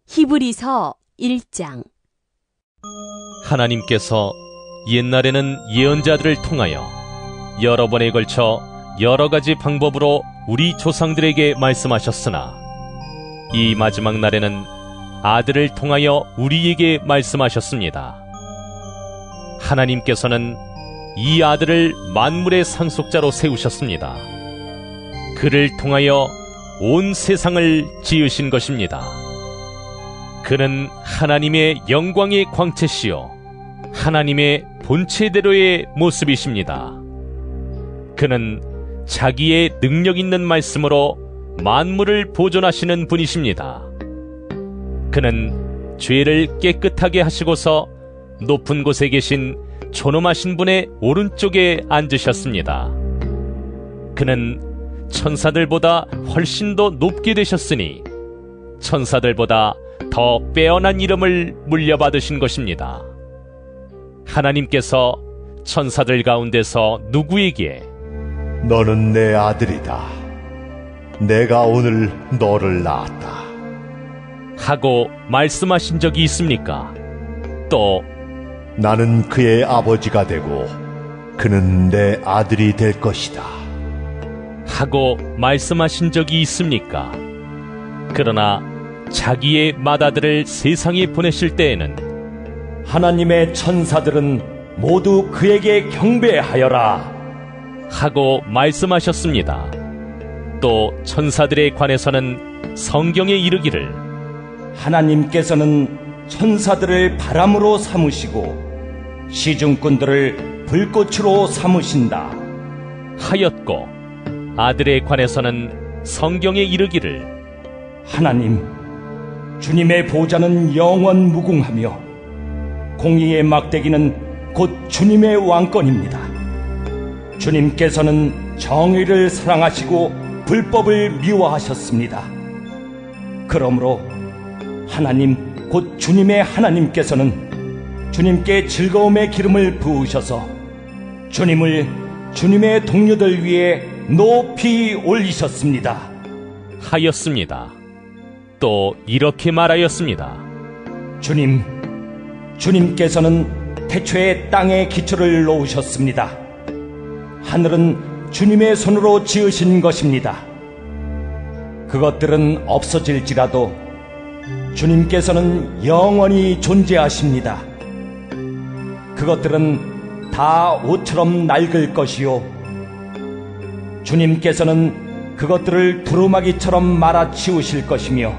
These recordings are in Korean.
히브리서 1장. 하나님께서 옛날에는 예언자들을 통하여 여러 번에 걸쳐 여러 가지 방법으로 우리 조상들에게 말씀하셨으나 이 마지막 날에는 아들을 통하여 우리에게 말씀하셨습니다. 하나님께서는 이 아들을 만물의 상속자로 세우셨습니다. 그를 통하여 온 세상을 지으신 것입니다. 그는 하나님의 영광의 광채시요 하나님의 본체대로의 모습이십니다. 그는 자기의 능력 있는 말씀으로 만물을 보존하시는 분이십니다. 그는 죄를 깨끗하게 하시고서 높은 곳에 계신 존엄하신 분의 오른쪽에 앉으셨습니다. 그는 천사들보다 훨씬 더 높게 되셨으니 천사들보다 더 빼어난 이름을 물려받으신 것입니다. 하나님께서 천사들 가운데서 누구에게 너는 내 아들이다. 내가 오늘 너를 낳았다 하고 말씀하신 적이 있습니까? 또 나는 그의 아버지가 되고 그는 내 아들이 될 것이다 하고 말씀하신 적이 있습니까? 그러나 자기의 맏아들을 세상에 보내실 때에는 하나님의 천사들은 모두 그에게 경배하여라 하고 말씀하셨습니다. 또 천사들에 관해서는 성경에 이르기를 하나님께서는 천사들을 바람으로 삼으시고 시중꾼들을 불꽃으로 삼으신다 하였고 아들에 관해서는 성경에 이르기를 하나님 주님의 보좌는 영원 무궁하며 공의의 막대기는 곧 주님의 왕권입니다. 주님께서는 정의를 사랑하시고 불법을 미워하셨습니다. 그러므로 하나님 곧 주님의 하나님께서는 주님께 즐거움의 기름을 부으셔서 주님을 주님의 동료들 위에 높이 올리셨습니다 하였습니다. 또 이렇게 말하였습니다. 주님께서는 태초에 땅에 기초를 놓으셨습니다. 하늘은 주님의 손으로 지으신 것입니다. 그것들은 없어질지라도 주님께서는 영원히 존재하십니다. 그것들은 다 옷처럼 낡을 것이요 주님께서는 그것들을 두루마기처럼 말아치우실 것이며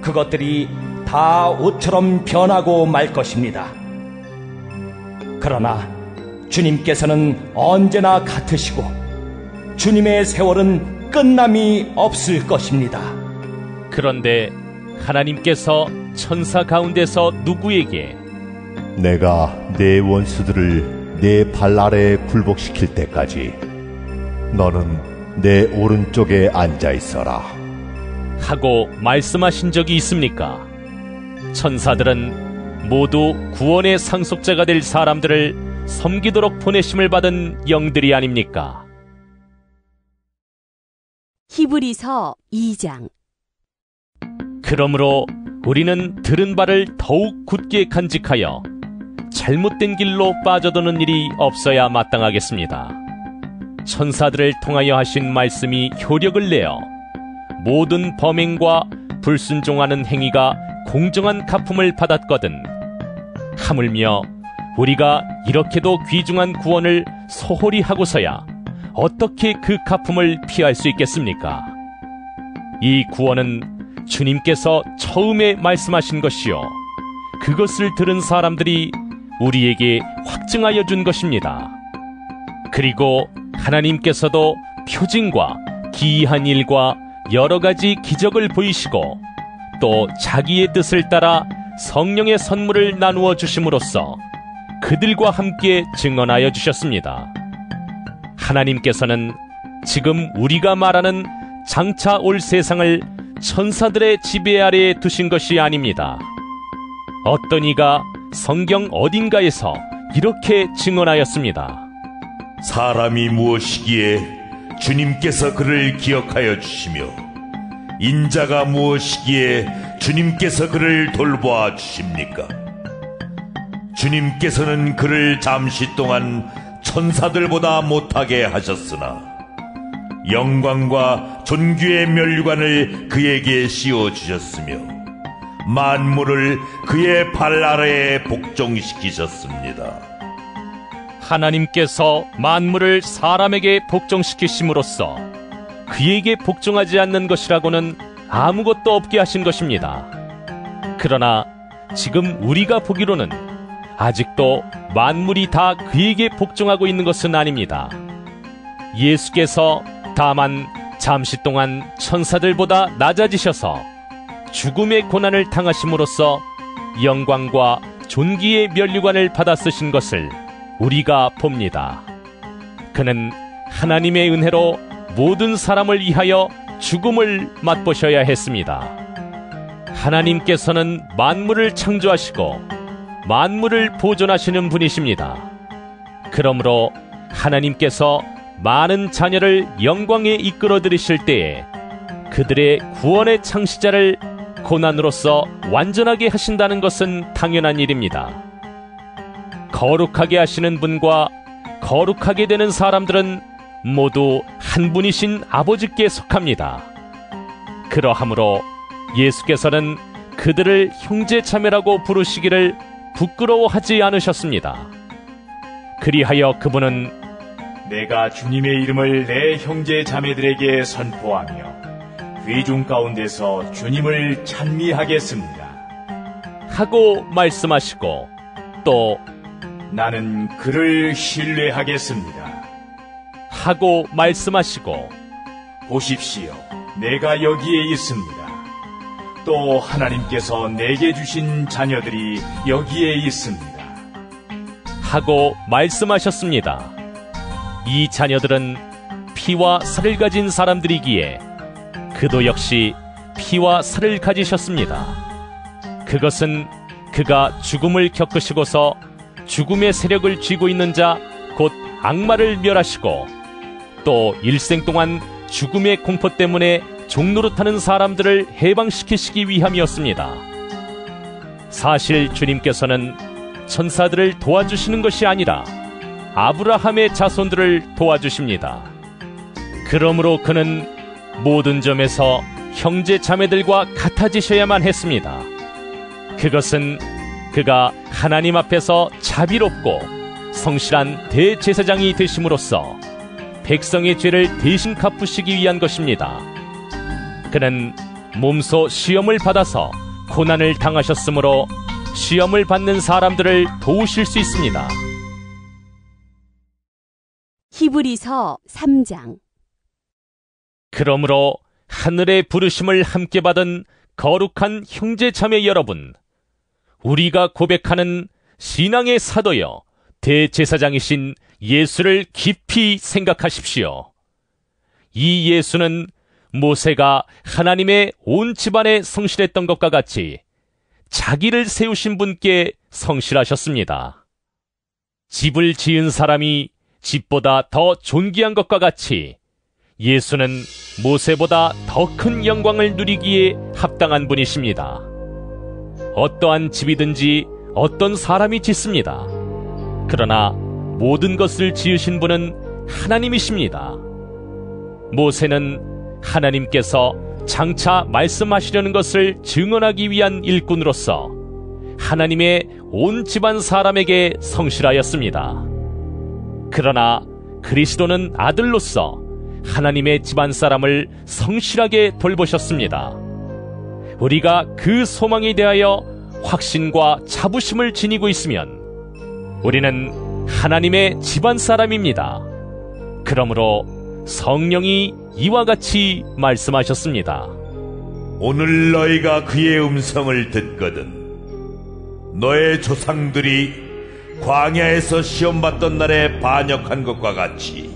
그것들이 다 옷처럼 변하고 말 것입니다. 그러나 주님께서는 언제나 같으시고 주님의 세월은 끝남이 없을 것입니다. 그런데 하나님께서 천사 가운데서 누구에게 내가 내 원수들을 내 발 아래에 굴복시킬 때까지 너는 내 오른쪽에 앉아 있어라 하고 말씀하신 적이 있습니까? 천사들은 모두 구원의 상속자가 될 사람들을 섬기도록 보내심을 받은 영들이 아닙니까? 히브리서 2장. 그러므로 우리는 들은 바를 더욱 굳게 간직하여 잘못된 길로 빠져드는 일이 없어야 마땅하겠습니다. 천사들을 통하여 하신 말씀이 효력을 내어 모든 범행과 불순종하는 행위가 공정한 갚음을 받았거든 하물며 우리가 이렇게도 귀중한 구원을 소홀히 하고서야 어떻게 그 갚음을 피할 수 있겠습니까? 이 구원은 주님께서 처음에 말씀하신 것이요 그것을 들은 사람들이 우리에게 확증하여 준 것입니다. 그리고 하나님께서도 표징과 기이한 일과 여러 가지 기적을 보이시고 또 자기의 뜻을 따라 성령의 선물을 나누어 주심으로써 그들과 함께 증언하여 주셨습니다. 하나님께서는 지금 우리가 말하는 장차 올 세상을 천사들의 지배 아래에 두신 것이 아닙니다. 어떤 이가 성경 어딘가에서 이렇게 증언하였습니다. 사람이 무엇이기에 주님께서 그를 기억하여 주시며 인자가 무엇이기에 주님께서 그를 돌보아 주십니까? 주님께서는 그를 잠시 동안 천사들보다 못하게 하셨으나 영광과 존귀의 면류관을 그에게 씌워주셨으며 만물을 그의 발 아래에 복종시키셨습니다. 하나님께서 만물을 사람에게 복종시키심으로써 그에게 복종하지 않는 것이라고는 아무것도 없게 하신 것입니다. 그러나 지금 우리가 보기로는 아직도 만물이 다 그에게 복종하고 있는 것은 아닙니다. 예수께서 다만 잠시 동안 천사들보다 낮아지셔서 죽음의 고난을 당하심으로써 영광과 존귀의 면류관을 받아 쓰신 것을 우리가 봅니다. 그는 하나님의 은혜로 모든 사람을 위하여 죽음을 맛보셔야 했습니다. 하나님께서는 만물을 창조하시고 만물을 보존하시는 분이십니다. 그러므로 하나님께서 많은 자녀를 영광에 이끌어 들이실 때에 그들의 구원의 창시자를 고난으로서 완전하게 하신다는 것은 당연한 일입니다. 거룩하게 하시는 분과 거룩하게 되는 사람들은 모두 한 분이신 아버지께 속합니다. 그러하므로 예수께서는 그들을 형제 자매라고 부르시기를 부끄러워하지 않으셨습니다. 그리하여 그분은 내가 주님의 이름을 내 형제 자매들에게 선포하며 회중 가운데서 주님을 찬미하겠습니다 하고 말씀하시고 또 나는 그를 신뢰하겠습니다 하고 말씀하시고 보십시오, 내가 여기에 있습니다. 또 하나님께서 내게 주신 자녀들이 여기에 있습니다 하고 말씀하셨습니다. 이 자녀들은 피와 살을 가진 사람들이기에 그도 역시 피와 살을 가지셨습니다. 그것은 그가 죽음을 겪으시고서 죽음의 세력을 쥐고 있는 자 곧 악마를 멸하시고 또 일생 동안 죽음의 공포 때문에 종노릇하는 사람들을 해방시키시기 위함이었습니다. 사실 주님께서는 천사들을 도와주시는 것이 아니라 아브라함의 자손들을 도와주십니다. 그러므로 그는 모든 점에서 형제 자매들과 같아지셔야만 했습니다. 그것은 그가 하나님 앞에서 자비롭고 성실한 대제사장이 되심으로써 백성의 죄를 대신 갚으시기 위한 것입니다. 그는 몸소 시험을 받아서 고난을 당하셨으므로 시험을 받는 사람들을 도우실 수 있습니다. 히브리서 3장. 그러므로 하늘의 부르심을 함께 받은 거룩한 형제 자매 여러분, 우리가 고백하는 신앙의 사도여 대제사장이신 예수를 깊이 생각하십시오. 이 예수는 모세가 하나님의 온 집안에 성실했던 것과 같이 자기를 세우신 분께 성실하셨습니다. 집을 지은 사람이 집보다 더 존귀한 것과 같이 예수는 모세보다 더 큰 영광을 누리기에 합당한 분이십니다. 어떠한 집이든지 어떤 사람이 짓습니다. 그러나 모든 것을 지으신 분은 하나님이십니다. 모세는 하나님께서 장차 말씀하시려는 것을 증언하기 위한 일꾼으로서 하나님의 온 집안 사람에게 성실하였습니다. 그러나 그리스도는 아들로서 하나님의 집안 사람을 성실하게 돌보셨습니다. 우리가 그 소망에 대하여 확신과 자부심을 지니고 있으면 우리는 하나님의 집안 사람입니다. 그러므로 성령이 이와 같이 말씀하셨습니다. 오늘 너희가 그의 음성을 듣거든 너의 조상들이 광야에서 시험받던 날에 반역한 것과 같이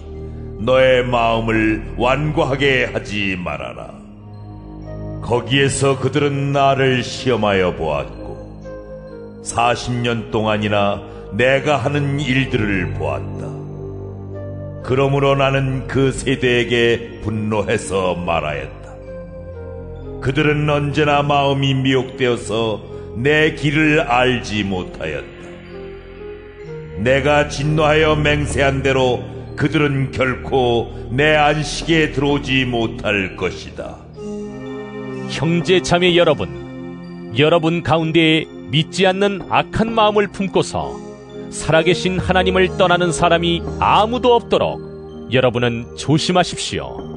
너의 마음을 완고하게 하지 말아라. 거기에서 그들은 나를 시험하여 보았고 40년 동안이나 내가 하는 일들을 보았다. 그러므로 나는 그 세대에게 분노해서 말하였다. 그들은 언제나 마음이 미혹되어서 내 길을 알지 못하였다. 내가 진노하여 맹세한 대로 그들은 결코 내 안식에 들어오지 못할 것이다. 형제 자매 여러분 가운데에 믿지 않는 악한 마음을 품고서 살아계신 하나님을 떠나는 사람이 아무도 없도록 여러분은 조심하십시오.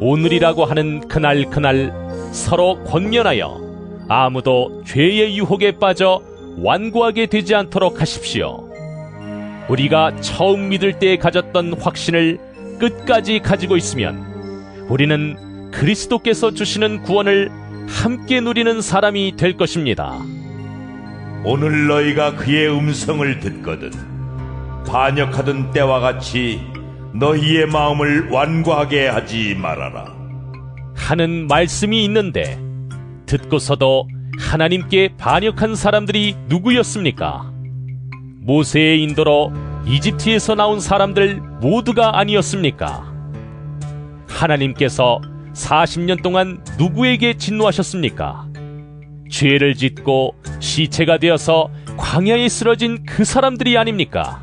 오늘이라고 하는 그날 서로 권면하여 아무도 죄의 유혹에 빠져 완고하게 되지 않도록 하십시오. 우리가 처음 믿을 때에 가졌던 확신을 끝까지 가지고 있으면 우리는 그리스도께서 주시는 구원을 함께 누리는 사람이 될 것입니다. 오늘 너희가 그의 음성을 듣거든 반역하던 때와 같이 너희의 마음을 완고하게 하지 말아라 하는 말씀이 있는데 듣고서도 하나님께 반역한 사람들이 누구였습니까? 모세의 인도로 이집트에서 나온 사람들 모두가 아니었습니까? 하나님께서 40년 동안 누구에게 진노하셨습니까? 죄를 짓고 시체가 되어서 광야에 쓰러진 그 사람들이 아닙니까?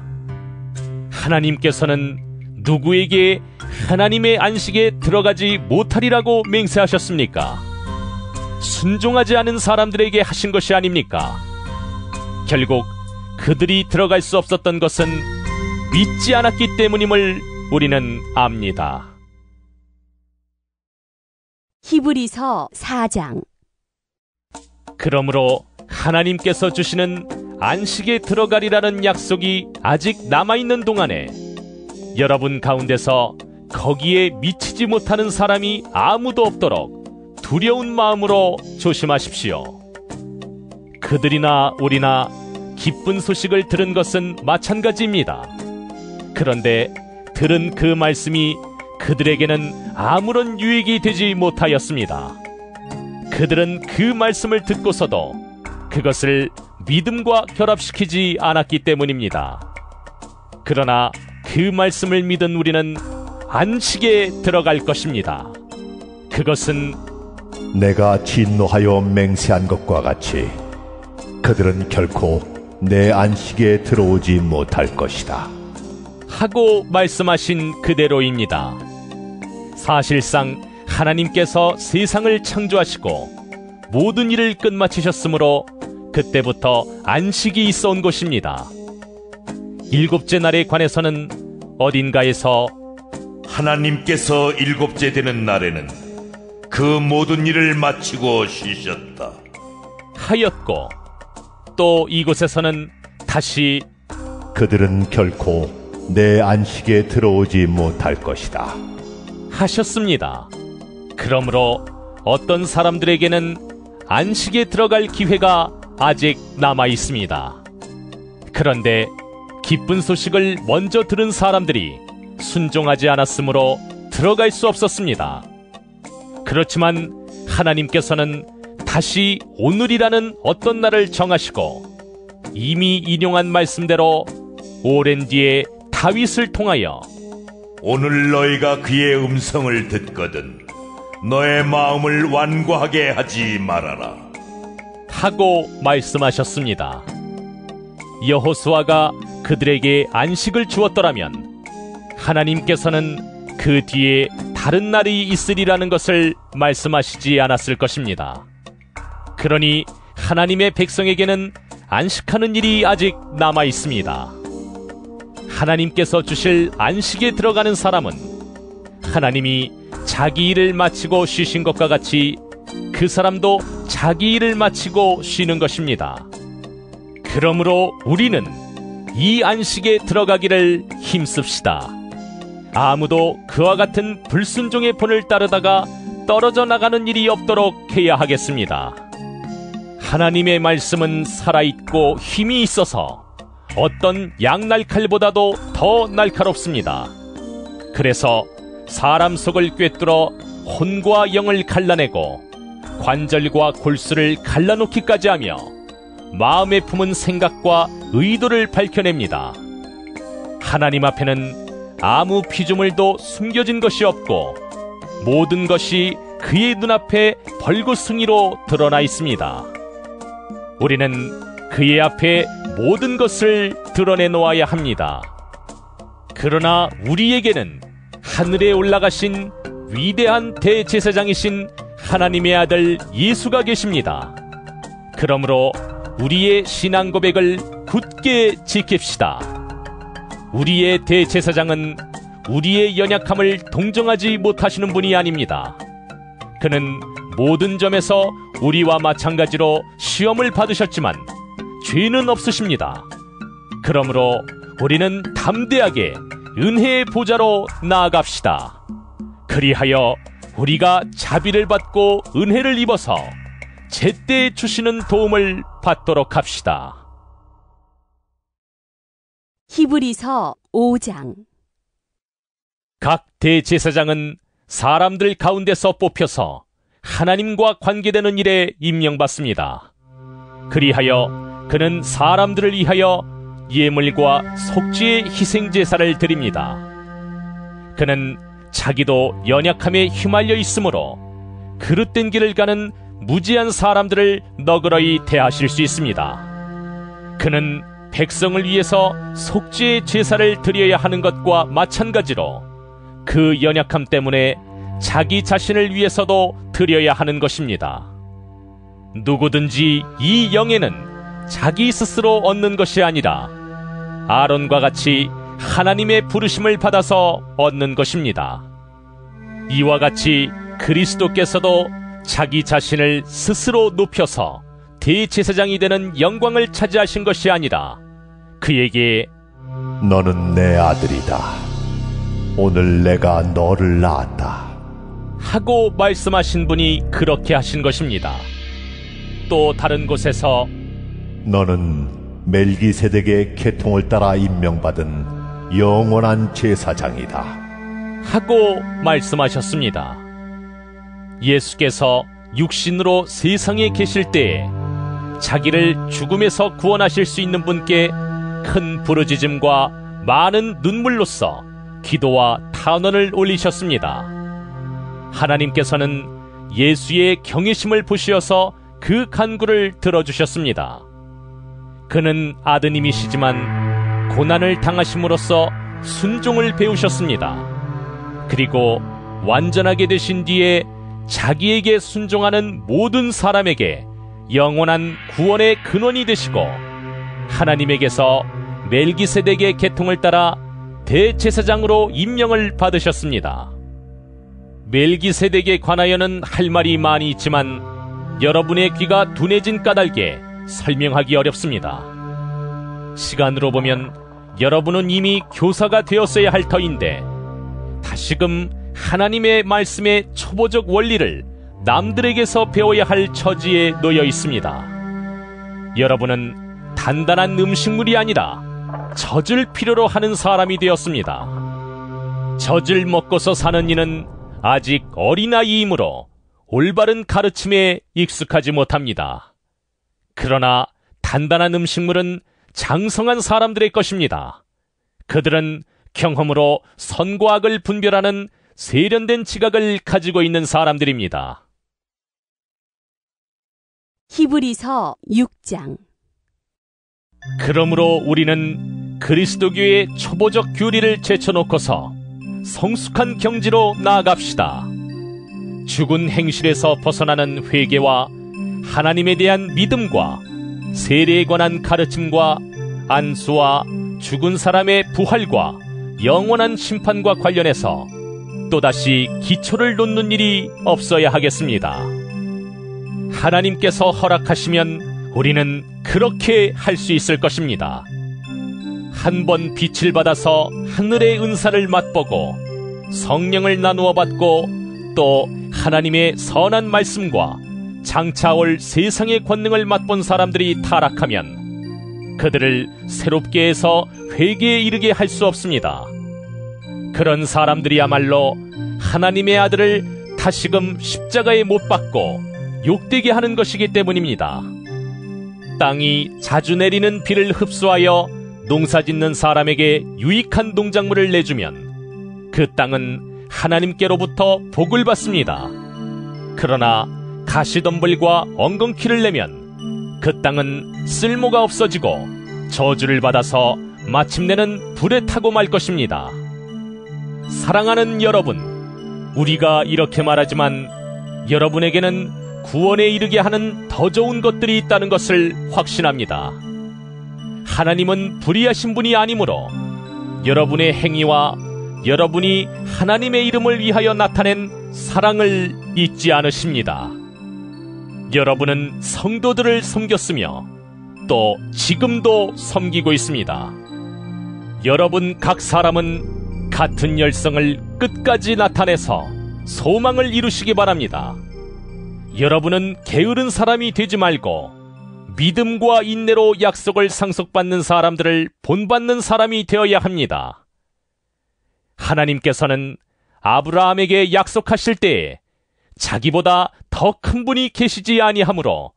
하나님께서는 누구에게 하나님의 안식에 들어가지 못하리라고 맹세하셨습니까? 순종하지 않은 사람들에게 하신 것이 아닙니까? 결국 그들이 들어갈 수 없었던 것은 믿지 않았기 때문임을 우리는 압니다. 히브리서 4장. 그러므로 하나님께서 주시는 안식에 들어가리라는 약속이 아직 남아있는 동안에 여러분 가운데서 거기에 미치지 못하는 사람이 아무도 없도록 두려운 마음으로 조심하십시오. 그들이나 우리나 기쁜 소식을 들은 것은 마찬가지입니다. 그런데 들은 그 말씀이 그들에게는 아무런 유익이 되지 못하였습니다. 그들은 그 말씀을 듣고서도 그것을 믿음과 결합시키지 않았기 때문입니다. 그러나 그 말씀을 믿은 우리는 안식에 들어갈 것입니다. 그것은 내가 진노하여 맹세한 것과 같이 그들은 결코 내 안식에 들어오지 못할 것이다 하고 말씀하신 그대로입니다. 사실상 하나님께서 세상을 창조하시고 모든 일을 끝마치셨으므로 그때부터 안식이 있어 온 것입니다. 일곱째 날에 관해서는 어딘가에서 하나님께서 일곱째 되는 날에는 그 모든 일을 마치고 쉬셨다 하였고, 또 이곳에서는 다시 그들은 결코 내 안식에 들어오지 못할 것이다 하셨습니다. 그러므로 어떤 사람들에게는 안식에 들어갈 기회가 아직 남아 있습니다. 그런데 기쁜 소식을 먼저 들은 사람들이 순종하지 않았으므로 들어갈 수 없었습니다. 그렇지만 하나님께서는 다시 오늘이라는 어떤 날을 정하시고 이미 인용한 말씀대로 오랜 뒤에 다윗을 통하여 오늘 너희가 그의 음성을 듣거든 너의 마음을 완고하게 하지 말아라 하고 말씀하셨습니다. 여호수아가 그들에게 안식을 주었더라면 하나님께서는 그 뒤에 다른 날이 있으리라는 것을 말씀하시지 않았을 것입니다. 그러니 하나님의 백성에게는 안식하는 일이 아직 남아 있습니다. 하나님께서 주실 안식에 들어가는 사람은 하나님이 자기 일을 마치고 쉬신 것과 같이 그 사람도 자기 일을 마치고 쉬는 것입니다. 그러므로 우리는 이 안식에 들어가기를 힘씁시다. 아무도 그와 같은 불순종의 본을 따르다가 떨어져 나가는 일이 없도록 해야 하겠습니다. 하나님의 말씀은 살아있고 힘이 있어서 어떤 양날칼보다도 더 날카롭습니다. 그래서 사람 속을 꿰뚫어 혼과 영을 갈라내고 관절과 골수를 갈라놓기까지 하며 마음에 품은 생각과 의도를 밝혀냅니다. 하나님 앞에는 아무 피조물도 숨겨진 것이 없고 모든 것이 그의 눈앞에 벌겋승이로 드러나 있습니다. 우리는 그의 앞에 모든 것을 드러내 놓아야 합니다. 그러나 우리에게는 하늘에 올라가신 위대한 대제사장이신 하나님의 아들 예수가 계십니다. 그러므로 우리의 신앙 고백을 굳게 지킵시다. 우리의 대제사장은 우리의 연약함을 동정하지 못하시는 분이 아닙니다. 그는 모든 점에서 우리와 마찬가지로 시험을 받으셨지만 죄는 없으십니다. 그러므로 우리는 담대하게 은혜의 보좌로 나아갑시다. 그리하여 우리가 자비를 받고 은혜를 입어서 제때 주시는 도움을 받도록 합시다. 히브리서 5장. 각 대제사장은 사람들 가운데서 뽑혀서 하나님과 관계되는 일에 임명받습니다. 그리하여 그는 사람들을 위하여 예물과 속죄의 희생제사를 드립니다. 그는 자기도 연약함에 휘말려 있으므로 그릇된 길을 가는 무지한 사람들을 너그러이 대하실 수 있습니다. 그는 백성을 위해서 속죄의 제사를 드려야 하는 것과 마찬가지로 그 연약함 때문에 자기 자신을 위해서도 드려야 하는 것입니다. 누구든지 이 영예는 자기 스스로 얻는 것이 아니라 아론과 같이 하나님의 부르심을 받아서 얻는 것입니다. 이와 같이 그리스도께서도 자기 자신을 스스로 높여서 대제사장이 되는 영광을 차지하신 것이 아니라 그에게 너는 내 아들이다. 오늘 내가 너를 낳았다. 하고 말씀하신 분이 그렇게 하신 것입니다. 또 다른 곳에서 너는 멜기세덱의 계통을 따라 임명받은 영원한 제사장이다. 하고 말씀하셨습니다. 예수께서 육신으로 세상에 계실 때에 자기를 죽음에서 구원하실 수 있는 분께 큰 부르짖음과 많은 눈물로써 기도와 탄원을 올리셨습니다. 하나님께서는 예수의 경외심을 보시어서 그 간구를 들어주셨습니다. 그는 아드님이시지만 고난을 당하심으로써 순종을 배우셨습니다. 그리고 완전하게 되신 뒤에 자기에게 순종하는 모든 사람에게 영원한 구원의 근원이 되시고 하나님에게서 멜기세덱의 계통을 따라 대제사장으로 임명을 받으셨습니다. 멜기세덱에 관하여는 할 말이 많이 있지만 여러분의 귀가 둔해진 까닭에 설명하기 어렵습니다. 시간으로 보면 여러분은 이미 교사가 되었어야 할 터인데 다시금 하나님의 말씀의 초보적 원리를 남들에게서 배워야 할 처지에 놓여 있습니다. 여러분은 단단한 음식물이 아니라 젖을 필요로 하는 사람이 되었습니다. 젖을 먹고서 사는 이는 아직 어린아이이므로 올바른 가르침에 익숙하지 못합니다. 그러나 단단한 음식물은 장성한 사람들의 것입니다. 그들은 경험으로 선과 악을 분별하는 세련된 지각을 가지고 있는 사람들입니다. 히브리서 6장. 그러므로 우리는 그리스도교의 초보적 교리를 제쳐놓고서 성숙한 경지로 나아갑시다. 죽은 행실에서 벗어나는 회개와 하나님에 대한 믿음과 세례에 관한 가르침과 안수와 죽은 사람의 부활과 영원한 심판과 관련해서 또다시 기초를 놓는 일이 없어야 하겠습니다. 하나님께서 허락하시면 우리는 그렇게 할 수 있을 것입니다. 한 번 빛을 받아서 하늘의 은사를 맛보고 성령을 나누어 받고 또 하나님의 선한 말씀과 장차 올 세상의 권능을 맛본 사람들이 타락하면 그들을 새롭게 해서 회개에 이르게 할 수 없습니다. 그런 사람들이야말로 하나님의 아들을 다시금 십자가에 못 박고 욕되게 하는 것이기 때문입니다. 땅이 자주 내리는 비를 흡수하여 농사짓는 사람에게 유익한 농작물을 내주면 그 땅은 하나님께로부터 복을 받습니다. 그러나 가시덤불과 엉겅퀴를 내면 그 땅은 쓸모가 없어지고 저주를 받아서 마침내는 불에 타고 말 것입니다. 사랑하는 여러분, 우리가 이렇게 말하지만 여러분에게는 구원에 이르게 하는 더 좋은 것들이 있다는 것을 확신합니다. 하나님은 불의하신 분이 아니므로 여러분의 행위와 여러분이 하나님의 이름을 위하여 나타낸 사랑을 잊지 않으십니다. 여러분은 성도들을 섬겼으며 또 지금도 섬기고 있습니다. 여러분 각 사람은 같은 열성을 끝까지 나타내서 소망을 이루시기 바랍니다. 여러분은 게으른 사람이 되지 말고 믿음과 인내로 약속을 상속받는 사람들을 본받는 사람이 되어야 합니다. 하나님께서는 아브라함에게 약속하실 때에 자기보다 더 큰 분이 계시지 아니하므로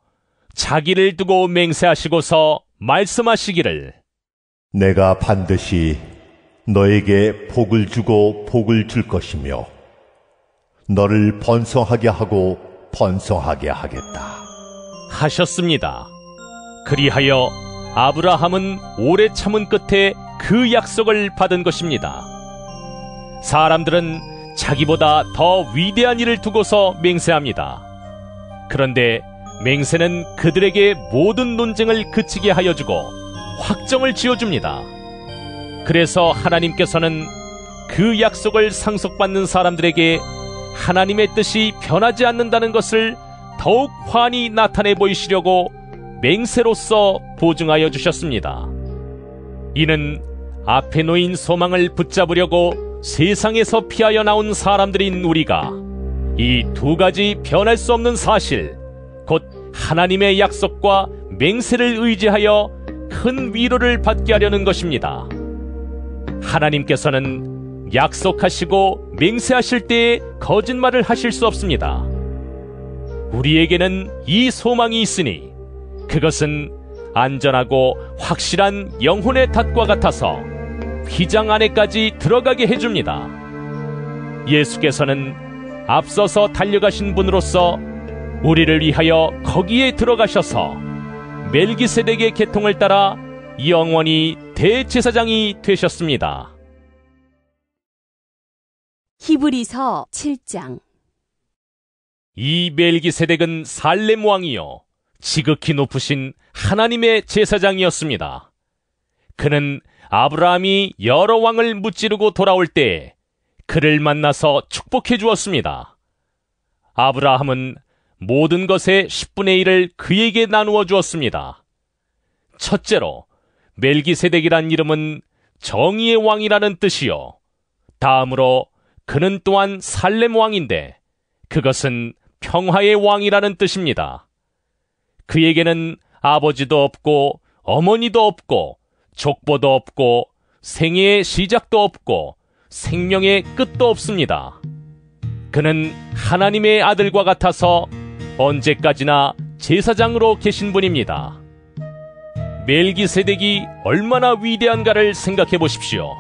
자기를 두고 맹세하시고서 말씀하시기를 내가 반드시 너에게 복을 주고 복을 줄 것이며 너를 번성하게 하고 번성하게 하겠다 하셨습니다. 그리하여 아브라함은 오래 참은 끝에 그 약속을 받은 것입니다. 사람들은 자기보다 더 위대한 일을 두고서 맹세합니다. 그런데 맹세는 그들에게 모든 논쟁을 그치게 하여 주고 확정을 지어줍니다. 그래서 하나님께서는 그 약속을 상속받는 사람들에게 하나님의 뜻이 변하지 않는다는 것을 더욱 환히 나타내 보이시려고 맹세로서 보증하여 주셨습니다. 이는 앞에 놓인 소망을 붙잡으려고 세상에서 피하여 나온 사람들인 우리가 이 두 가지 변할 수 없는 사실, 곧 하나님의 약속과 맹세를 의지하여 큰 위로를 받게 하려는 것입니다. 하나님께서는 약속하시고 맹세하실 때에 거짓말을 하실 수 없습니다. 우리에게는 이 소망이 있으니 그것은 안전하고 확실한 영혼의 닷과 같아서 휘장 안에까지 들어가게 해줍니다. 예수께서는 앞서서 달려가신 분으로서 우리를 위하여 거기에 들어가셔서 멜기세덱의 계통을 따라 영원히 대제사장이 되셨습니다. 히브리서 7장. 이 멜기세덱은 살렘 왕이요 지극히 높으신 하나님의 제사장이었습니다. 그는 아브라함이 여러 왕을 무찌르고 돌아올 때 그를 만나서 축복해 주었습니다. 아브라함은 모든 것의 10분의 1을 그에게 나누어 주었습니다. 첫째로 멜기세덱이란 이름은 정의의 왕이라는 뜻이요, 다음으로 그는 또한 살렘 왕인데 그것은 평화의 왕이라는 뜻입니다. 그에게는 아버지도 없고 어머니도 없고 족보도 없고 생애의 시작도 없고 생명의 끝도 없습니다. 그는 하나님의 아들과 같아서 언제까지나 제사장으로 계신 분입니다. 멜기세덱이 얼마나 위대한가를 생각해 보십시오.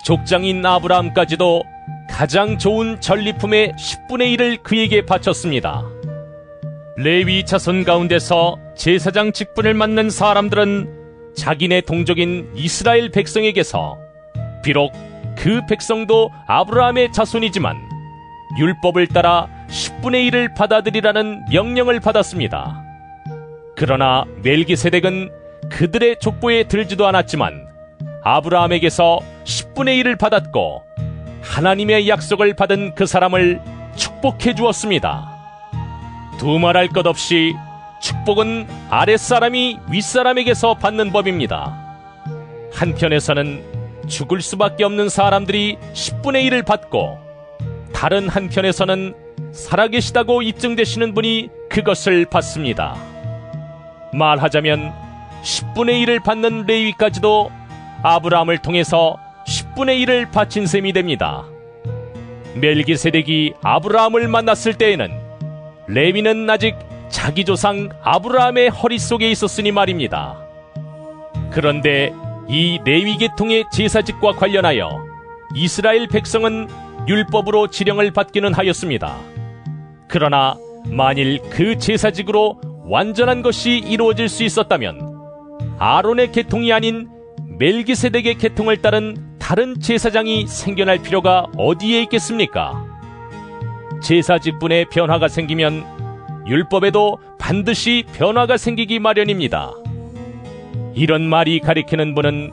족장인 아브라함까지도 가장 좋은 전리품의 10분의 1을 그에게 바쳤습니다. 레위 자손 가운데서 제사장 직분을 맡는 사람들은 자기네 동족인 이스라엘 백성에게서 비록 그 백성도 아브라함의 자손이지만 율법을 따라 10분의 1을 받아들이라는 명령을 받았습니다. 그러나 멜기세덱은 그들의 족보에 들지도 않았지만 아브라함에게서 10분의 1을 받았고 하나님의 약속을 받은 그 사람을 축복해 주었습니다. 두말할 것 없이 축복은 아랫사람이 윗사람에게서 받는 법입니다. 한편에서는 죽을 수밖에 없는 사람들이 10분의 1을 받고 다른 한편에서는 살아계시다고 입증되시는 분이 그것을 받습니다. 말하자면 10분의 1을 받는 레위까지도 아브라함을 통해서 10분의 1을 바친 셈이 됩니다. 멜기세덱이 아브라함을 만났을 때에는 레위는 아직 자기 조상 아브라함의 허리 속에 있었으니 말입니다. 그런데 이 레위 계통의 제사직과 관련하여 이스라엘 백성은 율법으로 지령을 받기는 하였습니다. 그러나 만일 그 제사직으로 완전한 것이 이루어질 수 있었다면 아론의 계통이 아닌 멜기세덱의 계통을 따른 다른 제사장이 생겨날 필요가 어디에 있겠습니까? 제사직분의 변화가 생기면 율법에도 반드시 변화가 생기기 마련입니다. 이런 말이 가리키는 분은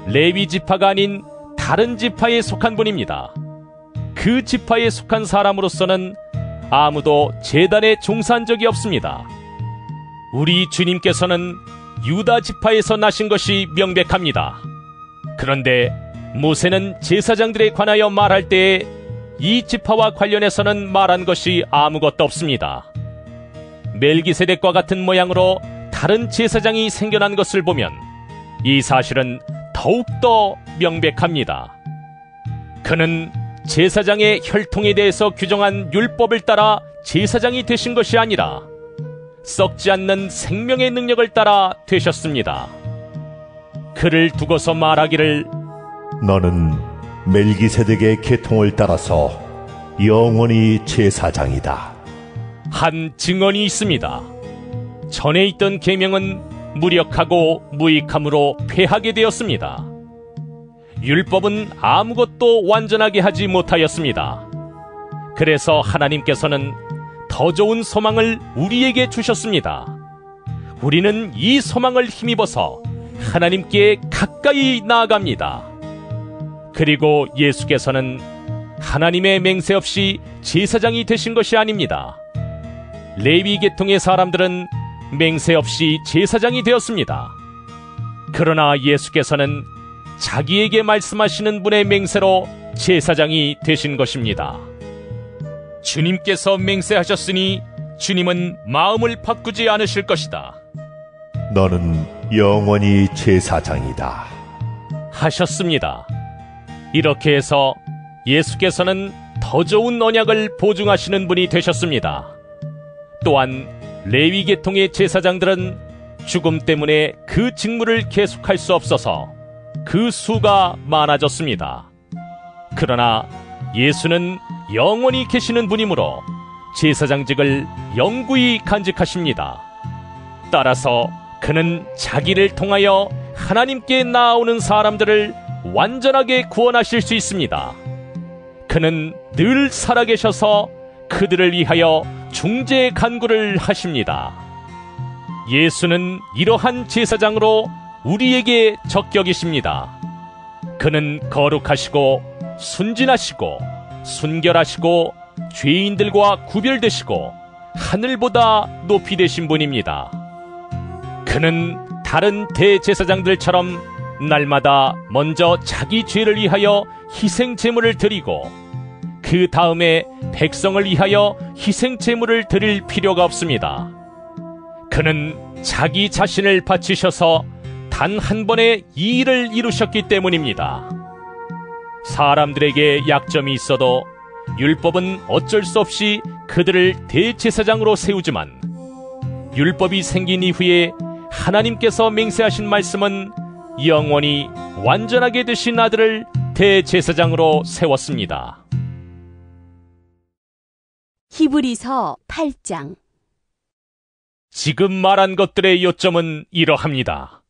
레위 지파가 아닌 다른 지파에 속한 분입니다. 그 지파에 속한 사람으로서는 아무도 제단에 종사한 적이 없습니다. 우리 주님께서는 유다 지파에서 나신 것이 명백합니다. 그런데 모세는 제사장들에 관하여 말할 때에 이 지파와 관련해서는 말한 것이 아무것도 없습니다. 멜기세덱과 같은 모양으로 다른 제사장이 생겨난 것을 보면 이 사실은 더욱더 명백합니다. 그는 제사장의 혈통에 대해서 규정한 율법을 따라 제사장이 되신 것이 아니라 썩지 않는 생명의 능력을 따라 되셨습니다. 그를 두고서 말하기를 너는 멜기세덱의 계통을 따라서 영원히 제사장이다 한 증언이 있습니다. 전에 있던 계명은 무력하고 무익함으로 폐하게 되었습니다. 율법은 아무것도 완전하게 하지 못하였습니다. 그래서 하나님께서는 더 좋은 소망을 우리에게 주셨습니다. 우리는 이 소망을 힘입어서 하나님께 가까이 나아갑니다. 그리고 예수께서는 하나님의 맹세 없이 제사장이 되신 것이 아닙니다. 레위 계통의 사람들은 맹세 없이 제사장이 되었습니다. 그러나 예수께서는 자기에게 말씀하시는 분의 맹세로 제사장이 되신 것입니다. 주님께서 맹세하셨으니 주님은 마음을 바꾸지 않으실 것이다 너는 영원히 제사장이다 하셨습니다. 이렇게 해서 예수께서는 더 좋은 언약을 보증하시는 분이 되셨습니다. 또한 레위 계통의 제사장들은 죽음 때문에 그 직무를 계속할 수 없어서 그 수가 많아졌습니다. 그러나 예수는 영원히 계시는 분이므로 제사장직을 영구히 간직하십니다. 따라서 그는 자기를 통하여 하나님께 나아오는 사람들을 완전하게 구원하실 수 있습니다. 그는 늘 살아계셔서 그들을 위하여 중재 간구를 하십니다. 예수는 이러한 제사장으로 우리에게 적격이십니다. 그는 거룩하시고 순진하시고 순결하시고 죄인들과 구별되시고 하늘보다 높이 되신 분입니다. 그는 다른 대제사장들처럼 날마다 먼저 자기 죄를 위하여 희생 제물을 드리고 그 다음에 백성을 위하여 희생 제물을 드릴 필요가 없습니다. 그는 자기 자신을 바치셔서 단 한 번에 이 일을 이루셨기 때문입니다. 사람들에게 약점이 있어도 율법은 어쩔 수 없이 그들을 대제사장으로 세우지만 율법이 생긴 이후에 하나님께서 맹세하신 말씀은 영원히 완전하게 되신 아들을 대제사장으로 세웠습니다. 히브리서 8장. 지금 말한 것들의 요점은 이러합니다.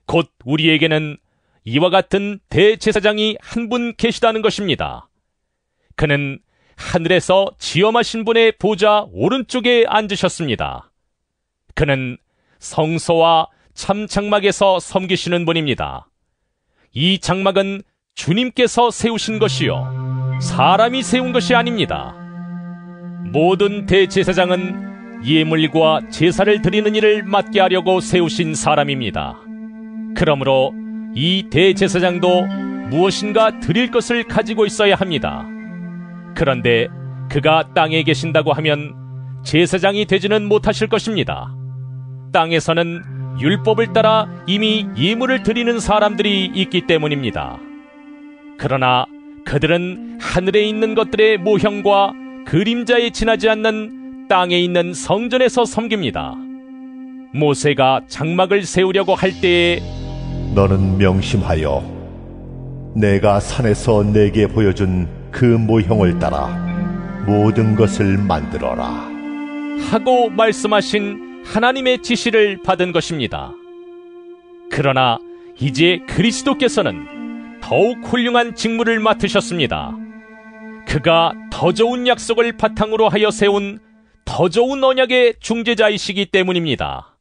곧 우리에게는 이와 같은 대제사장이 한 분 계시다는 것입니다. 그는 하늘에서 지엄하신 분의 보좌 오른쪽에 앉으셨습니다. 그는 성소와 참 장막에서 섬기시는 분입니다. 이 장막은 주님께서 세우신 것이요 사람이 세운 것이 아닙니다. 모든 대제사장은 예물과 제사를 드리는 일을 맡게 하려고 세우신 사람입니다. 그러므로 이 대제사장도 무엇인가 드릴 것을 가지고 있어야 합니다. 그런데 그가 땅에 계신다고 하면 제사장이 되지는 못하실 것입니다. 땅에서는 율법을 따라 이미 예물을 드리는 사람들이 있기 때문입니다. 그러나 그들은 하늘에 있는 것들의 모형과 그림자에 지나지 않는 땅에 있는 성전에서 섬깁니다. 모세가 장막을 세우려고 할 때에 너는 명심하여 내가 산에서 내게 보여준 그 모형을 따라 모든 것을 만들어라 하고 말씀하신 하나님의 지시를 받은 것입니다. 그러나 이제 그리스도께서는 더욱 훌륭한 직무를 맡으셨습니다. 그가 더 좋은 약속을 바탕으로 하여 세운 더 좋은 언약의 중재자이시기 때문입니다.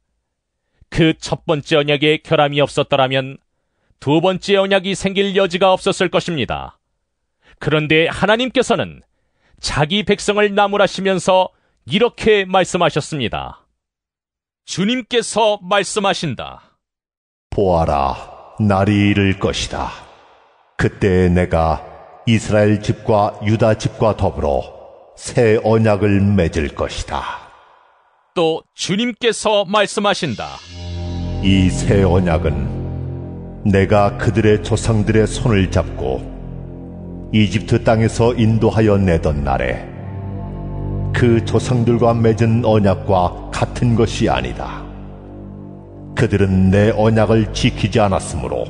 그 첫 번째 언약에 결함이 없었더라면 두 번째 언약이 생길 여지가 없었을 것입니다. 그런데 하나님께서는 자기 백성을 나무라시면서 이렇게 말씀하셨습니다. 주님께서 말씀하신다. 보아라, 날이 이를 것이다. 그때 내가 이스라엘 집과 유다 집과 더불어 새 언약을 맺을 것이다. 또 주님께서 말씀하신다. 이 새 언약은 내가 그들의 조상들의 손을 잡고 이집트 땅에서 인도하여 내던 날에 그 조상들과 맺은 언약과 같은 것이 아니다. 그들은 내 언약을 지키지 않았으므로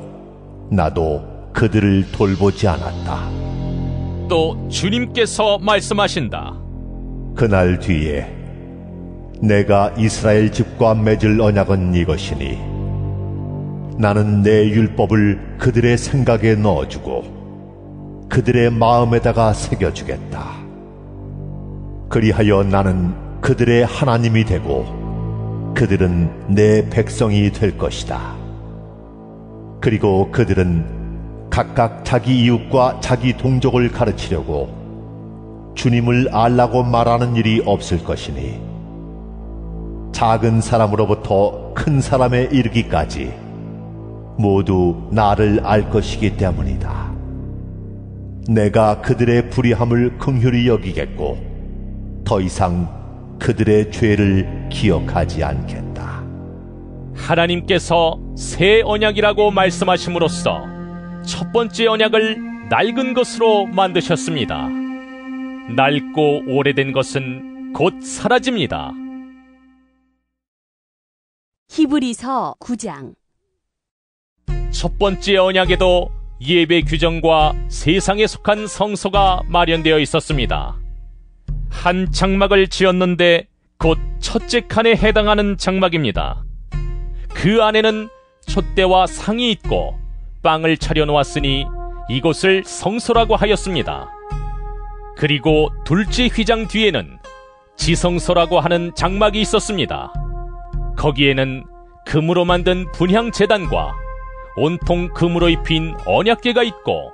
나도 그들을 돌보지 않았다. 또 주님께서 말씀하신다. 그날 뒤에 내가 이스라엘 집과 맺을 언약은 이것이니 나는 내 율법을 그들의 생각에 넣어주고 그들의 마음에다가 새겨주겠다. 그리하여 나는 그들의 하나님이 되고 그들은 내 백성이 될 것이다. 그리고 그들은 각각 자기 이웃과 자기 동족을 가르치려고 주님을 알라고 말하는 일이 없을 것이니 작은 사람으로부터 큰 사람에 이르기까지 모두 나를 알 것이기 때문이다. 내가 그들의 불의함을 긍휼히 여기겠고 더 이상 그들의 죄를 기억하지 않겠다. 하나님께서 새 언약이라고 말씀하심으로써 첫 번째 언약을 낡은 것으로 만드셨습니다. 낡고 오래된 것은 곧 사라집니다. 히브리서 9장. 첫 번째 언약에도 예배 규정과 세상에 속한 성소가 마련되어 있었습니다. 한 장막을 지었는데 곧 첫째 칸에 해당하는 장막입니다. 그 안에는 촛대와 상이 있고 빵을 차려놓았으니 이곳을 성소라고 하였습니다. 그리고 둘째 휘장 뒤에는 지성소라고 하는 장막이 있었습니다. 거기에는 금으로 만든 분향제단과 온통 금으로 입힌 언약궤가 있고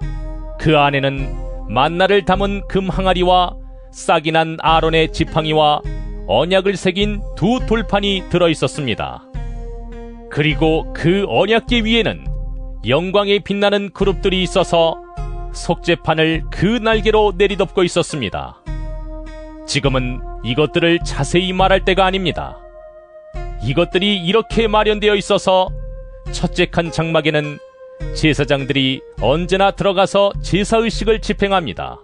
그 안에는 만나를 담은 금 항아리와 싹이 난 아론의 지팡이와 언약을 새긴 두 돌판이 들어있었습니다. 그리고 그 언약궤 위에는 영광에 빛나는 그룹들이 있어서 속죄판을 그 날개로 내리덮고 있었습니다. 지금은 이것들을 자세히 말할 때가 아닙니다. 이것들이 이렇게 마련되어 있어서 첫째 칸 장막에는 제사장들이 언제나 들어가서 제사의식을 집행합니다.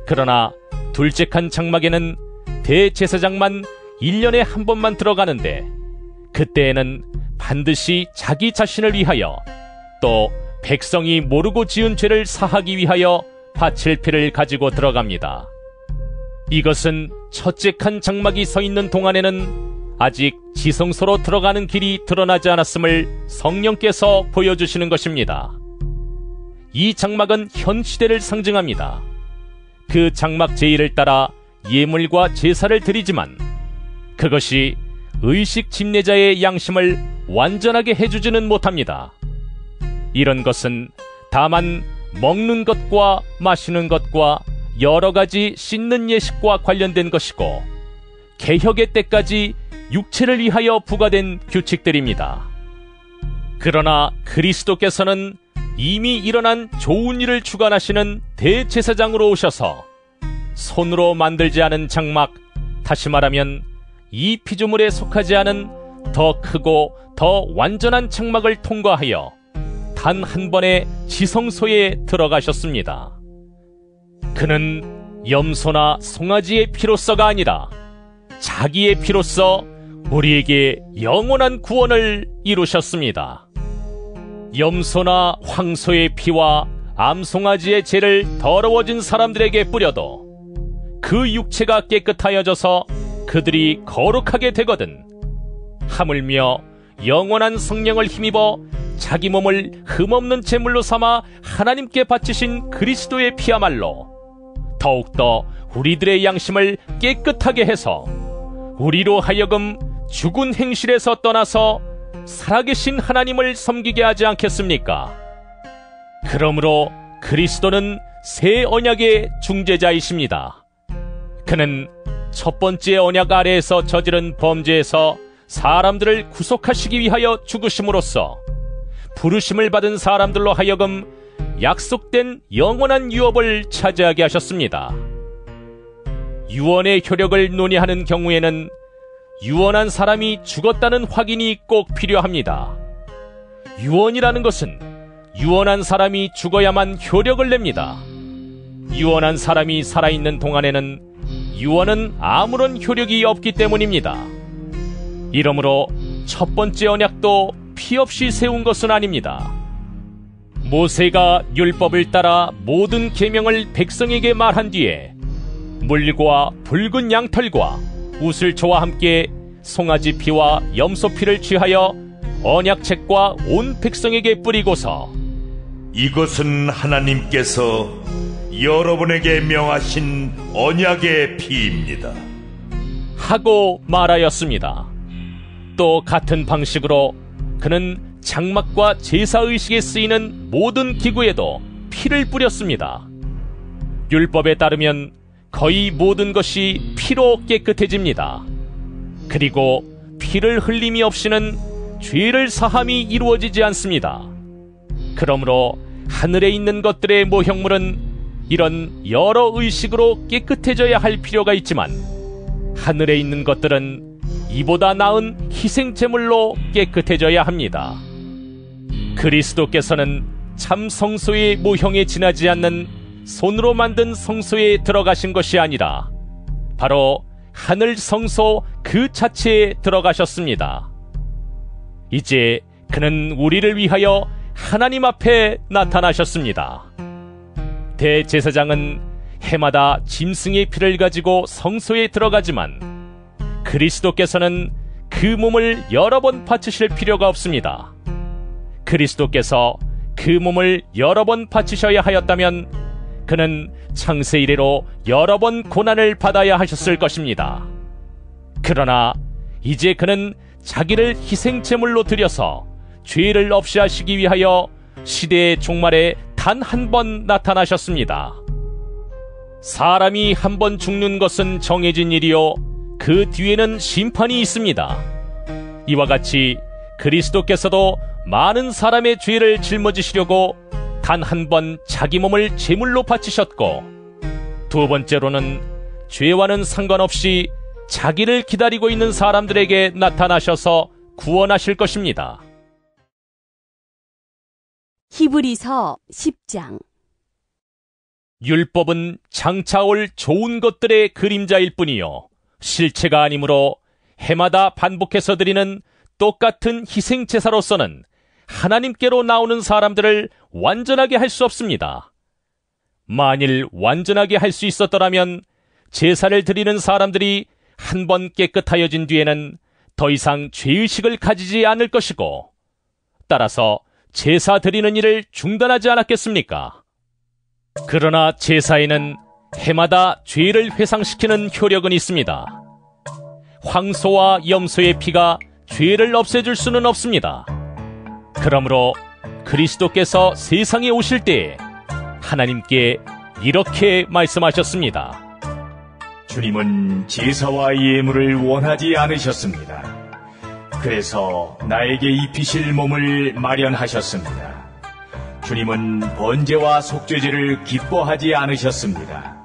그러나 둘째 칸 장막에는 대제사장만 1년에 한 번만 들어가는데 그때에는 반드시 자기 자신을 위하여 또 백성이 모르고 지은 죄를 사하기 위하여 바칠 피를 가지고 들어갑니다. 이것은 첫째 칸 장막이 서 있는 동안에는 아직 지성소로 들어가는 길이 드러나지 않았음을 성령께서 보여주시는 것입니다. 이 장막은 현 시대를 상징합니다. 그 장막 제의를 따라 예물과 제사를 드리지만 그것이 의식 집례자의 양심을 완전하게 해주지는 못합니다. 이런 것은 다만 먹는 것과 마시는 것과 여러 가지 씻는 예식과 관련된 것이고 개혁의 때까지 육체를 위하여 부과된 규칙들입니다. 그러나 그리스도께서는 이미 일어난 좋은 일을 주관하시는 대제사장으로 오셔서 손으로 만들지 않은 장막, 다시 말하면 이 피조물에 속하지 않은 더 크고 더 완전한 장막을 통과하여 단 한 번의 지성소에 들어가셨습니다. 그는 염소나 송아지의 피로서가 아니라 자기의 피로서 우리에게 영원한 구원을 이루셨습니다. 염소나 황소의 피와 암송아지의 죄를 더러워진 사람들에게 뿌려도 그 육체가 깨끗하여져서 그들이 거룩하게 되거든 하물며 영원한 성령을 힘입어 자기 몸을 흠없는 제물로 삼아 하나님께 바치신 그리스도의 피야말로 더욱더 우리들의 양심을 깨끗하게 해서 우리로 하여금 죽은 행실에서 떠나서 살아계신 하나님을 섬기게 하지 않겠습니까? 그러므로 그리스도는 새 언약의 중재자이십니다. 그는 첫 번째 언약 아래에서 저지른 범죄에서 사람들을 구속하시기 위하여 죽으심으로써 부르심을 받은 사람들로 하여금 약속된 영원한 유업을 차지하게 하셨습니다. 유언의 효력을 논의하는 경우에는 유언한 사람이 죽었다는 확인이 꼭 필요합니다. 유언이라는 것은 유언한 사람이 죽어야만 효력을 냅니다. 유언한 사람이 살아있는 동안에는 유언은 아무런 효력이 없기 때문입니다. 이러므로 첫 번째 언약도 피 없이 세운 것은 아닙니다. 모세가 율법을 따라 모든 계명을 백성에게 말한 뒤에 물과 붉은 양털과 우슬초와 함께 송아지 피와 염소 피를 취하여 언약책과 온 백성에게 뿌리고서 이것은 하나님께서 여러분에게 명하신 언약의 피입니다 하고 말하였습니다. 또 같은 방식으로 그는 장막과 제사의식에 쓰이는 모든 기구에도 피를 뿌렸습니다. 율법에 따르면 거의 모든 것이 피로 깨끗해집니다. 그리고 피를 흘림이 없이는 죄를 사함이 이루어지지 않습니다. 그러므로 하늘에 있는 것들의 모형물은 이런 여러 의식으로 깨끗해져야 할 필요가 있지만 하늘에 있는 것들은 이보다 나은 희생제물로 깨끗해져야 합니다. 그리스도께서는 참 성소의 모형에 지나지 않는 손으로 만든 성소에 들어가신 것이 아니라 바로 하늘 성소 그 자체에 들어가셨습니다. 이제 그는 우리를 위하여 하나님 앞에 나타나셨습니다. 대제사장은 해마다 짐승의 피를 가지고 성소에 들어가지만 그리스도께서는 그 몸을 여러 번 바치실 필요가 없습니다. 그리스도께서 그 몸을 여러 번 바치셔야 하였다면 그는 창세 이래로 여러 번 고난을 받아야 하셨을 것입니다. 그러나 이제 그는 자기를 희생제물로 드려서 죄를 없이 하시기 위하여 시대의 종말에 단 한 번 나타나셨습니다. 사람이 한 번 죽는 것은 정해진 일이요 그 뒤에는 심판이 있습니다. 이와 같이 그리스도께서도 많은 사람의 죄를 짊어지시려고 단 한 번 자기 몸을 제물로 바치셨고 두 번째로는 죄와는 상관없이 자기를 기다리고 있는 사람들에게 나타나셔서 구원하실 것입니다. 히브리서 10장. 율법은 장차 올 좋은 것들의 그림자일 뿐이요 실체가 아니므로 해마다 반복해서 드리는 똑같은 희생제사로서는 하나님께로 나오는 사람들을 완전하게 할 수 없습니다. 만일 완전하게 할 수 있었더라면 제사를 드리는 사람들이 한 번 깨끗하여진 뒤에는 더 이상 죄의식을 가지지 않을 것이고 따라서 제사 드리는 일을 중단하지 않았겠습니까? 그러나 제사에는 해마다 죄를 회상시키는 효력은 있습니다. 황소와 염소의 피가 죄를 없애줄 수는 없습니다. 그러므로 그리스도께서 세상에 오실 때에 하나님께 이렇게 말씀하셨습니다. 주님은 제사와 예물을 원하지 않으셨습니다. 그래서 나에게 입히실 몸을 마련하셨습니다. 주님은 번제와 속죄제를 기뻐하지 않으셨습니다.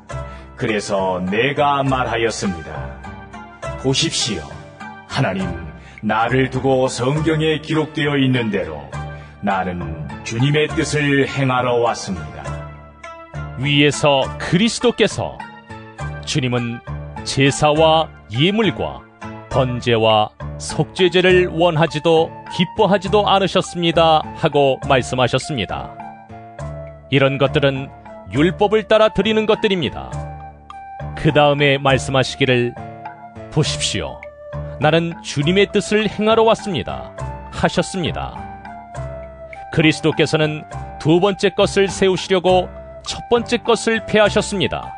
그래서 내가 말하였습니다. 보십시오. 하나님, 나를 두고 성경에 기록되어 있는 대로 나는 주님의 뜻을 행하러 왔습니다. 위에서 그리스도께서 주님은 제사와 예물과 번제와 속죄제를 원하지도 기뻐하지도 않으셨습니다 하고 말씀하셨습니다. 이런 것들은 율법을 따라 드리는 것들입니다. 그 다음에 말씀하시기를 보십시오. 나는 주님의 뜻을 행하러 왔습니다. 하셨습니다. 그리스도께서는 두 번째 것을 세우시려고 첫 번째 것을 폐하셨습니다.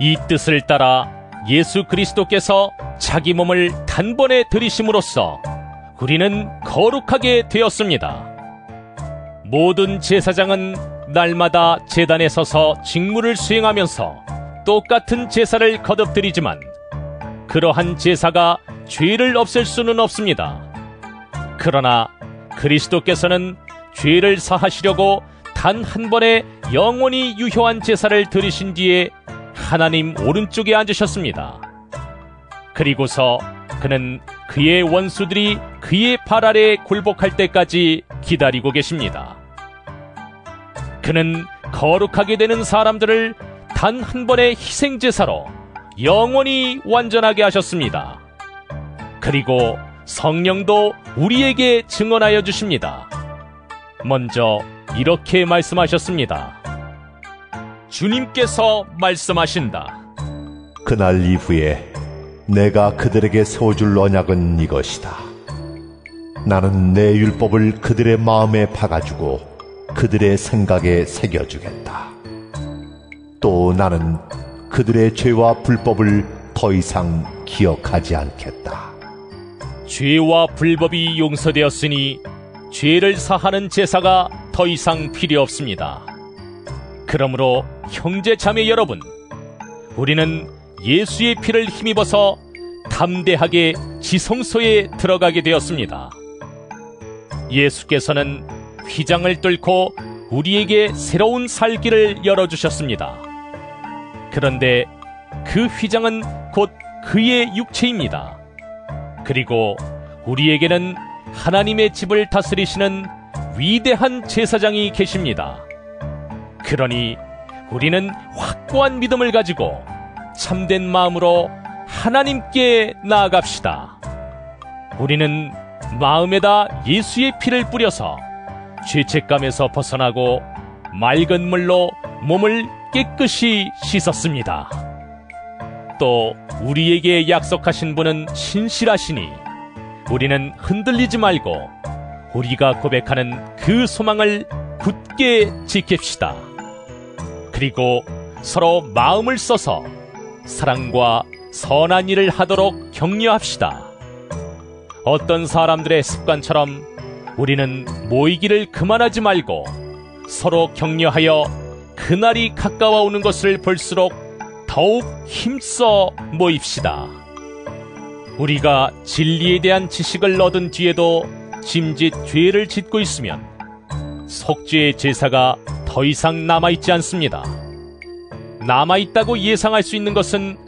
이 뜻을 따라 예수 그리스도께서 자기 몸을 단번에 들이심으로써 우리는 거룩하게 되었습니다. 모든 제사장은 날마다 제단에 서서 직무를 수행하면서 똑같은 제사를 거듭드리지만 그러한 제사가 죄를 없앨 수는 없습니다. 그러나 그리스도께서는 죄를 사하시려고 단 한 번에 영원히 유효한 제사를 드리신 뒤에 하나님 오른쪽에 앉으셨습니다. 그리고서 그는 그의 원수들이 그의 발 아래에 굴복할 때까지 기다리고 계십니다. 그는 거룩하게 되는 사람들을 단 한 번의 희생제사로 영원히 완전하게 하셨습니다. 그리고 성령도 우리에게 증언하여 주십니다. 먼저 이렇게 말씀하셨습니다. 주님께서 말씀하신다. 그날 이후에 내가 그들에게 세워줄 언약은 이것이다. 나는 내 율법을 그들의 마음에 박아주고 그들의 생각에 새겨주겠다. 또 나는 그들의 죄와 불법을 더 이상 기억하지 않겠다. 죄와 불법이 용서되었으니 죄를 사하는 제사가 더 이상 필요 없습니다. 그러므로 형제 자매 여러분, 우리는 예수의 피를 힘입어서 담대하게 지성소에 들어가게 되었습니다. 예수께서는 휘장을 뚫고 우리에게 새로운 살길을 열어주셨습니다. 그런데 그 휘장은 곧 그의 육체입니다. 그리고 우리에게는 하나님의 집을 다스리시는 위대한 제사장이 계십니다. 그러니 우리는 확고한 믿음을 가지고 참된 마음으로 하나님께 나아갑시다. 우리는 마음에다 예수의 피를 뿌려서 죄책감에서 벗어나고 맑은 물로 몸을 깨끗이 씻었습니다. 또 우리에게 약속하신 분은 신실하시니 우리는 흔들리지 말고 우리가 고백하는 그 소망을 굳게 지킵시다. 그리고 서로 마음을 써서 사랑과 선한 일을 하도록 격려합시다. 어떤 사람들의 습관처럼 우리는 모이기를 그만하지 말고 서로 격려하여 그날이 가까워 오는 것을 볼수록 더욱 힘써 모입시다. 우리가 진리에 대한 지식을 얻은 뒤에도 짐짓 죄를 짓고 있으면 속죄의 제사가 더 이상 남아있지 않습니다. 남아있다고 예상할 수 있는 것은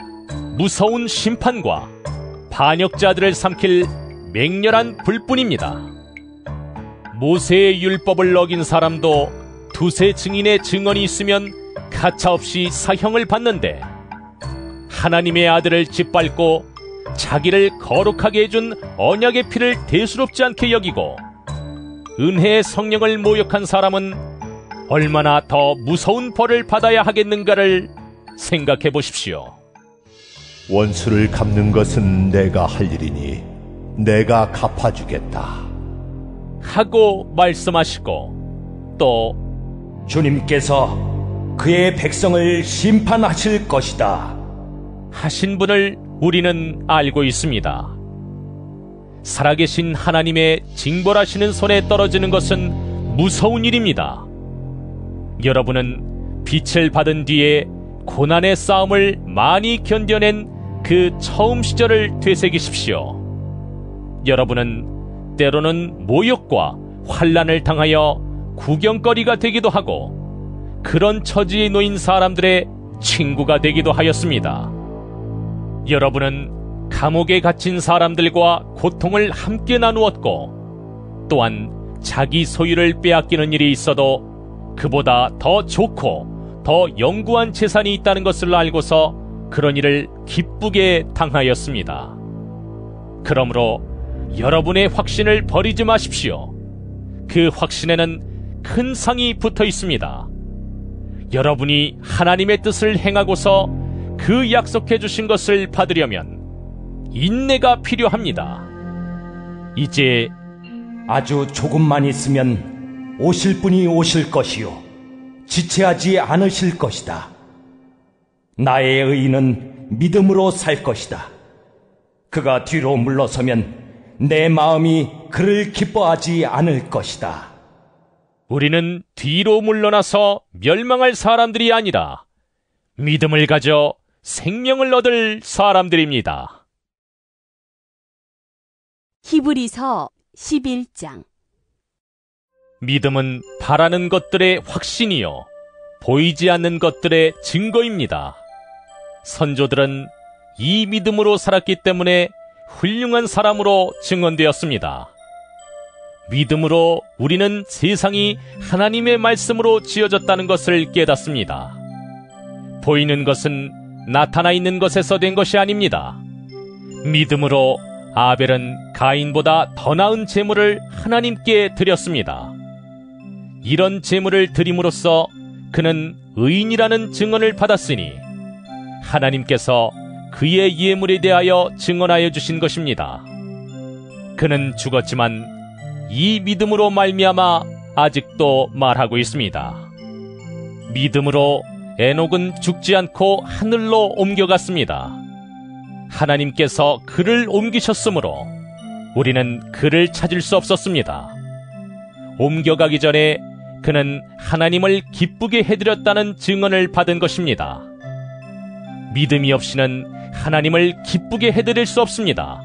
무서운 심판과 반역자들을 삼킬 맹렬한 불뿐입니다. 모세의 율법을 어긴 사람도 두세 증인의 증언이 있으면 가차없이 사형을 받는데 하나님의 아들을 짓밟고 자기를 거룩하게 해준 언약의 피를 대수롭지 않게 여기고 은혜의 성령을 모욕한 사람은 얼마나 더 무서운 벌을 받아야 하겠는가를 생각해 보십시오. 원수를 갚는 것은 내가 할 일이니 내가 갚아주겠다 하고 말씀하시고 또 주님께서 그의 백성을 심판하실 것이다 하신 분을 우리는 알고 있습니다. 살아계신 하나님의 징벌하시는 손에 떨어지는 것은 무서운 일입니다. 여러분은 빛을 받은 뒤에 고난의 싸움을 많이 견뎌낸 그 처음 시절을 되새기십시오. 여러분은 때로는 모욕과 환난을 당하여 구경거리가 되기도 하고 그런 처지에 놓인 사람들의 친구가 되기도 하였습니다. 여러분은 감옥에 갇힌 사람들과 고통을 함께 나누었고 또한 자기 소유를 빼앗기는 일이 있어도 그보다 더 좋고 더 영구한 재산이 있다는 것을 알고서 그런 일을 기쁘게 당하였습니다. 그러므로 여러분의 확신을 버리지 마십시오. 그 확신에는 큰 상이 붙어 있습니다. 여러분이 하나님의 뜻을 행하고서 그 약속해 주신 것을 받으려면 인내가 필요합니다. 이제 아주 조금만 있으면 오실 분이 오실 것이요 지체하지 않으실 것이다. 나의 의인은 믿음으로 살 것이다. 그가 뒤로 물러서면 내 마음이 그를 기뻐하지 않을 것이다. 우리는 뒤로 물러나서 멸망할 사람들이 아니라 믿음을 가져 생명을 얻을 사람들입니다. 히브리서 11장. 믿음은 바라는 것들의 확신이요 보이지 않는 것들의 증거입니다. 선조들은 이 믿음으로 살았기 때문에 훌륭한 사람으로 증언되었습니다. 믿음으로 우리는 세상이 하나님의 말씀으로 지어졌다는 것을 깨닫습니다. 보이는 것은 나타나 있는 것에서 된 것이 아닙니다. 믿음으로 아벨은 가인보다 더 나은 제물을 하나님께 드렸습니다. 이런 제물을 드림으로써 그는 의인이라는 증언을 받았으니 하나님께서 그의 예물에 대하여 증언하여 주신 것입니다. 그는 죽었지만 이 믿음으로 말미암아 아직도 말하고 있습니다. 믿음으로 에녹은 죽지 않고 하늘로 옮겨갔습니다. 하나님께서 그를 옮기셨으므로 우리는 그를 찾을 수 없었습니다. 옮겨가기 전에 그는 하나님을 기쁘게 해드렸다는 증언을 받은 것입니다. 믿음이 없이는 하나님을 기쁘게 해드릴 수 없습니다.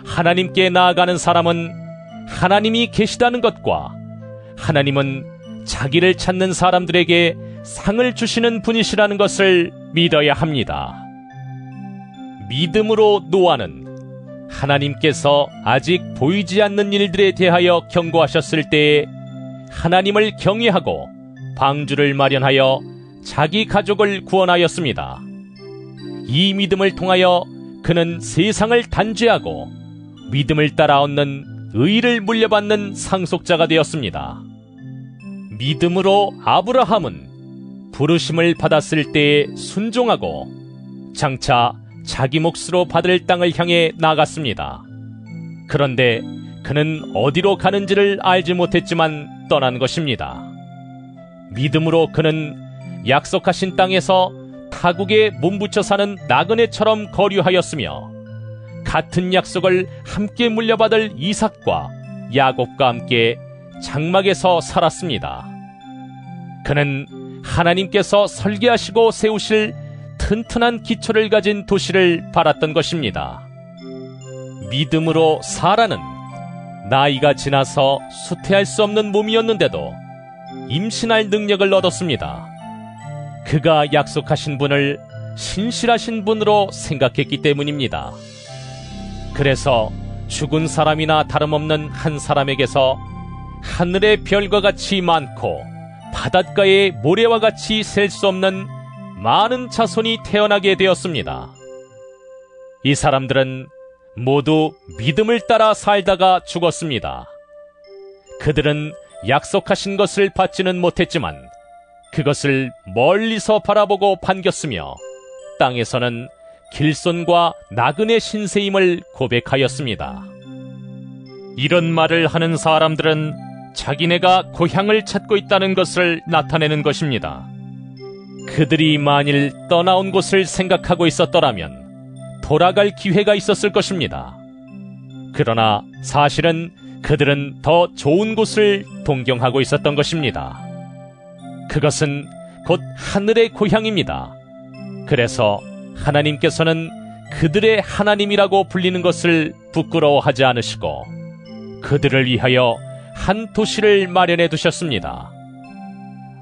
하나님께 나아가는 사람은 하나님이 계시다는 것과 하나님은 자기를 찾는 사람들에게 상을 주시는 분이시라는 것을 믿어야 합니다. 믿음으로 노아는 하나님께서 아직 보이지 않는 일들에 대하여 경고하셨을 때에 하나님을 경외하고 방주를 마련하여 자기 가족을 구원하였습니다. 이 믿음을 통하여 그는 세상을 단죄하고 믿음을 따라 얻는 의를 물려받는 상속자가 되었습니다. 믿음으로 아브라함은 부르심을 받았을 때에 순종하고 장차 자기 몫으로 받을 땅을 향해 나갔습니다. 그런데 그는 어디로 가는지를 알지 못했지만 떠난 것입니다. 믿음으로 그는 약속하신 땅에서 타국에 몸붙여 사는 나그네처럼 거류하였으며 같은 약속을 함께 물려받을 이삭과 야곱과 함께 장막에서 살았습니다. 그는 하나님께서 설계하시고 세우실 튼튼한 기초를 가진 도시를 바랐던 것입니다. 믿음으로 사라는 나이가 지나서 수태할 수 없는 몸이었는데도 임신할 능력을 얻었습니다. 그가 약속하신 분을 신실하신 분으로 생각했기 때문입니다. 그래서 죽은 사람이나 다름없는 한 사람에게서 하늘의 별과 같이 많고 바닷가의 모래와 같이 셀 수 없는 많은 자손이 태어나게 되었습니다. 이 사람들은 모두 믿음을 따라 살다가 죽었습니다. 그들은 약속하신 것을 받지는 못했지만 그것을 멀리서 바라보고 반겼으며 땅에서는 길손과 나그네 신세임을 고백하였습니다. 이런 말을 하는 사람들은 자기네가 고향을 찾고 있다는 것을 나타내는 것입니다. 그들이 만일 떠나온 곳을 생각하고 있었더라면 돌아갈 기회가 있었을 것입니다. 그러나 사실은 그들은 더 좋은 곳을 동경하고 있었던 것입니다. 그것은 곧 하늘의 고향입니다. 그래서 하나님께서는 그들의 하나님이라고 불리는 것을 부끄러워하지 않으시고 그들을 위하여 한 도시를 마련해 두셨습니다.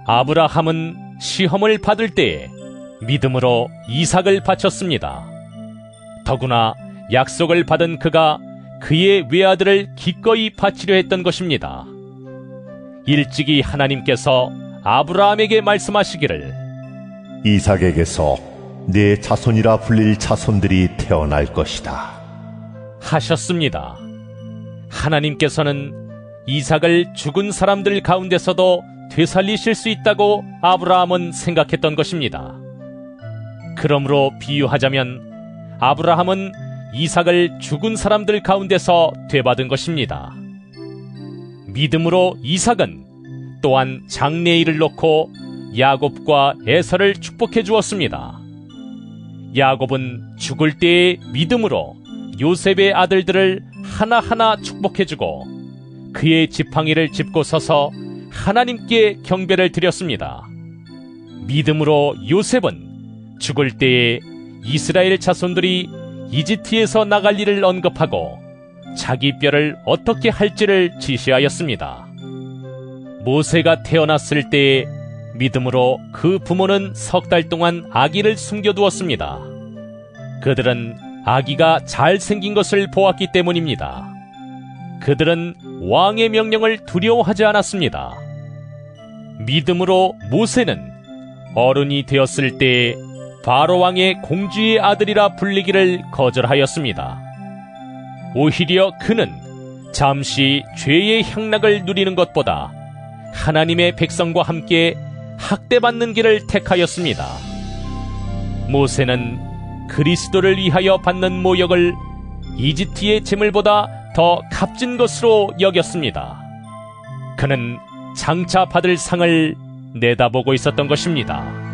아브라함은 시험을 받을 때에 믿음으로 이삭을 바쳤습니다. 더구나 약속을 받은 그가 그의 외아들을 기꺼이 바치려 했던 것입니다. 일찍이 하나님께서 아브라함에게 말씀하시기를 이삭에게서 네 자손이라 불릴 자손들이 태어날 것이다 하셨습니다. 하나님께서는 이삭을 죽은 사람들 가운데서도 되살리실 수 있다고 아브라함은 생각했던 것입니다. 그러므로 비유하자면 아브라함은 이삭을 죽은 사람들 가운데서 되받은 것입니다. 믿음으로 이삭은 또한 장래일을 놓고 야곱과 에서를 축복해 주었습니다. 야곱은 죽을 때의 믿음으로 요셉의 아들들을 하나하나 축복해 주고 그의 지팡이를 짚고 서서 하나님께 경배를 드렸습니다. 믿음으로 요셉은 죽을 때에 이스라엘 자손들이 이집트에서 나갈 일을 언급하고 자기 뼈를 어떻게 할지를 지시하였습니다. 모세가 태어났을 때에 믿음으로 그 부모는 3달 동안 아기를 숨겨두었습니다. 그들은 아기가 잘생긴 것을 보았기 때문입니다. 그들은 왕의 명령을 두려워하지 않았습니다. 믿음으로 모세는 어른이 되었을 때에 바로 왕의 공주의 아들이라 불리기를 거절하였습니다. 오히려 그는 잠시 죄의 향락을 누리는 것보다 하나님의 백성과 함께 학대받는 길을 택하였습니다. 모세는 그리스도를 위하여 받는 모욕을 이집트의 재물보다 더 값진 것으로 여겼습니다. 그는 장차 받을 상을 내다보고 있었던 것입니다.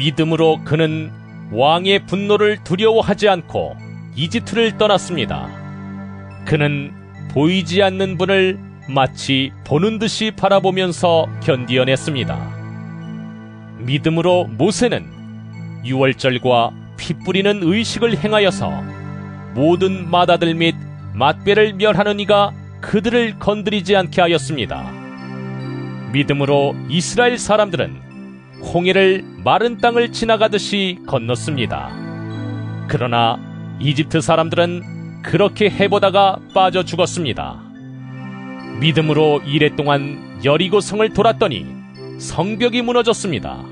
믿음으로 그는 왕의 분노를 두려워하지 않고 이집트를 떠났습니다. 그는 보이지 않는 분을 마치 보는 듯이 바라보면서 견디어냈습니다. 믿음으로 모세는 유월절과 피 뿌리는 의식을 행하여서 모든 맏아들 및 맏배를 멸하는 이가 그들을 건드리지 않게 하였습니다. 믿음으로 이스라엘 사람들은 홍해를 마른 땅을 지나가듯이 건넜습니다. 그러나 이집트 사람들은 그렇게 해보다가 빠져 죽었습니다. 믿음으로 이래 동안 여리고성을 돌았더니 성벽이 무너졌습니다.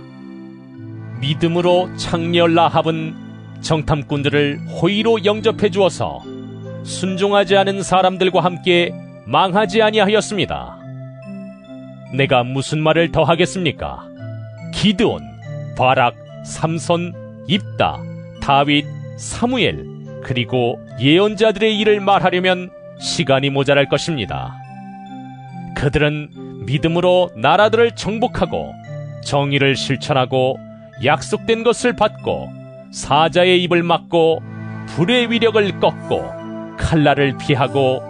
믿음으로 창녀 라합은 정탐꾼들을 호의로 영접해 주어서 순종하지 않은 사람들과 함께 망하지 아니하였습니다. 내가 무슨 말을 더 하겠습니까? 기드온, 바락, 삼손, 입다, 다윗, 사무엘, 그리고 예언자들의 일을 말하려면 시간이 모자랄 것입니다. 그들은 믿음으로 나라들을 정복하고 정의를 실천하고 약속된 것을 받고 사자의 입을 막고 불의 위력을 꺾고 칼날을 피하고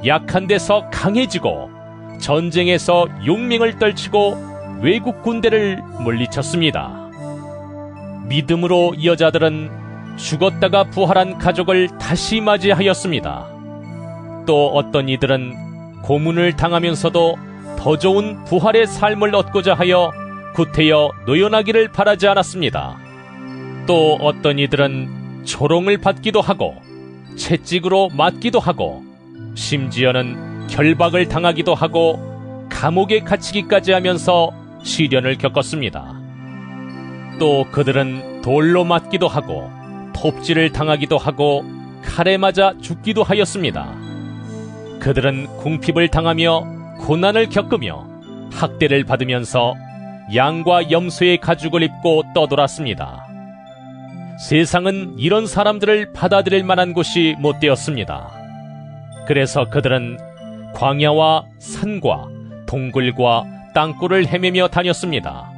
약한 데서 강해지고 전쟁에서 용맹을 떨치고 외국 군대를 물리쳤습니다. 믿음으로 여자들은 죽었다가 부활한 가족을 다시 맞이하였습니다. 또 어떤 이들은 고문을 당하면서도 더 좋은 부활의 삶을 얻고자 하여 구태여 노연하기를 바라지 않았습니다. 또 어떤 이들은 조롱을 받기도 하고 채찍으로 맞기도 하고 심지어는 결박을 당하기도 하고 감옥에 갇히기까지 하면서 시련을 겪었습니다. 또 그들은 돌로 맞기도 하고 톱질을 당하기도 하고 칼에 맞아 죽기도 하였습니다. 그들은 궁핍을 당하며 고난을 겪으며 학대를 받으면서 양과 염소의 가죽을 입고 떠돌았습니다. 세상은 이런 사람들을 받아들일 만한 곳이 못 되었습니다. 그래서 그들은 광야와 산과 동굴과 땅굴을 헤매며 다녔습니다.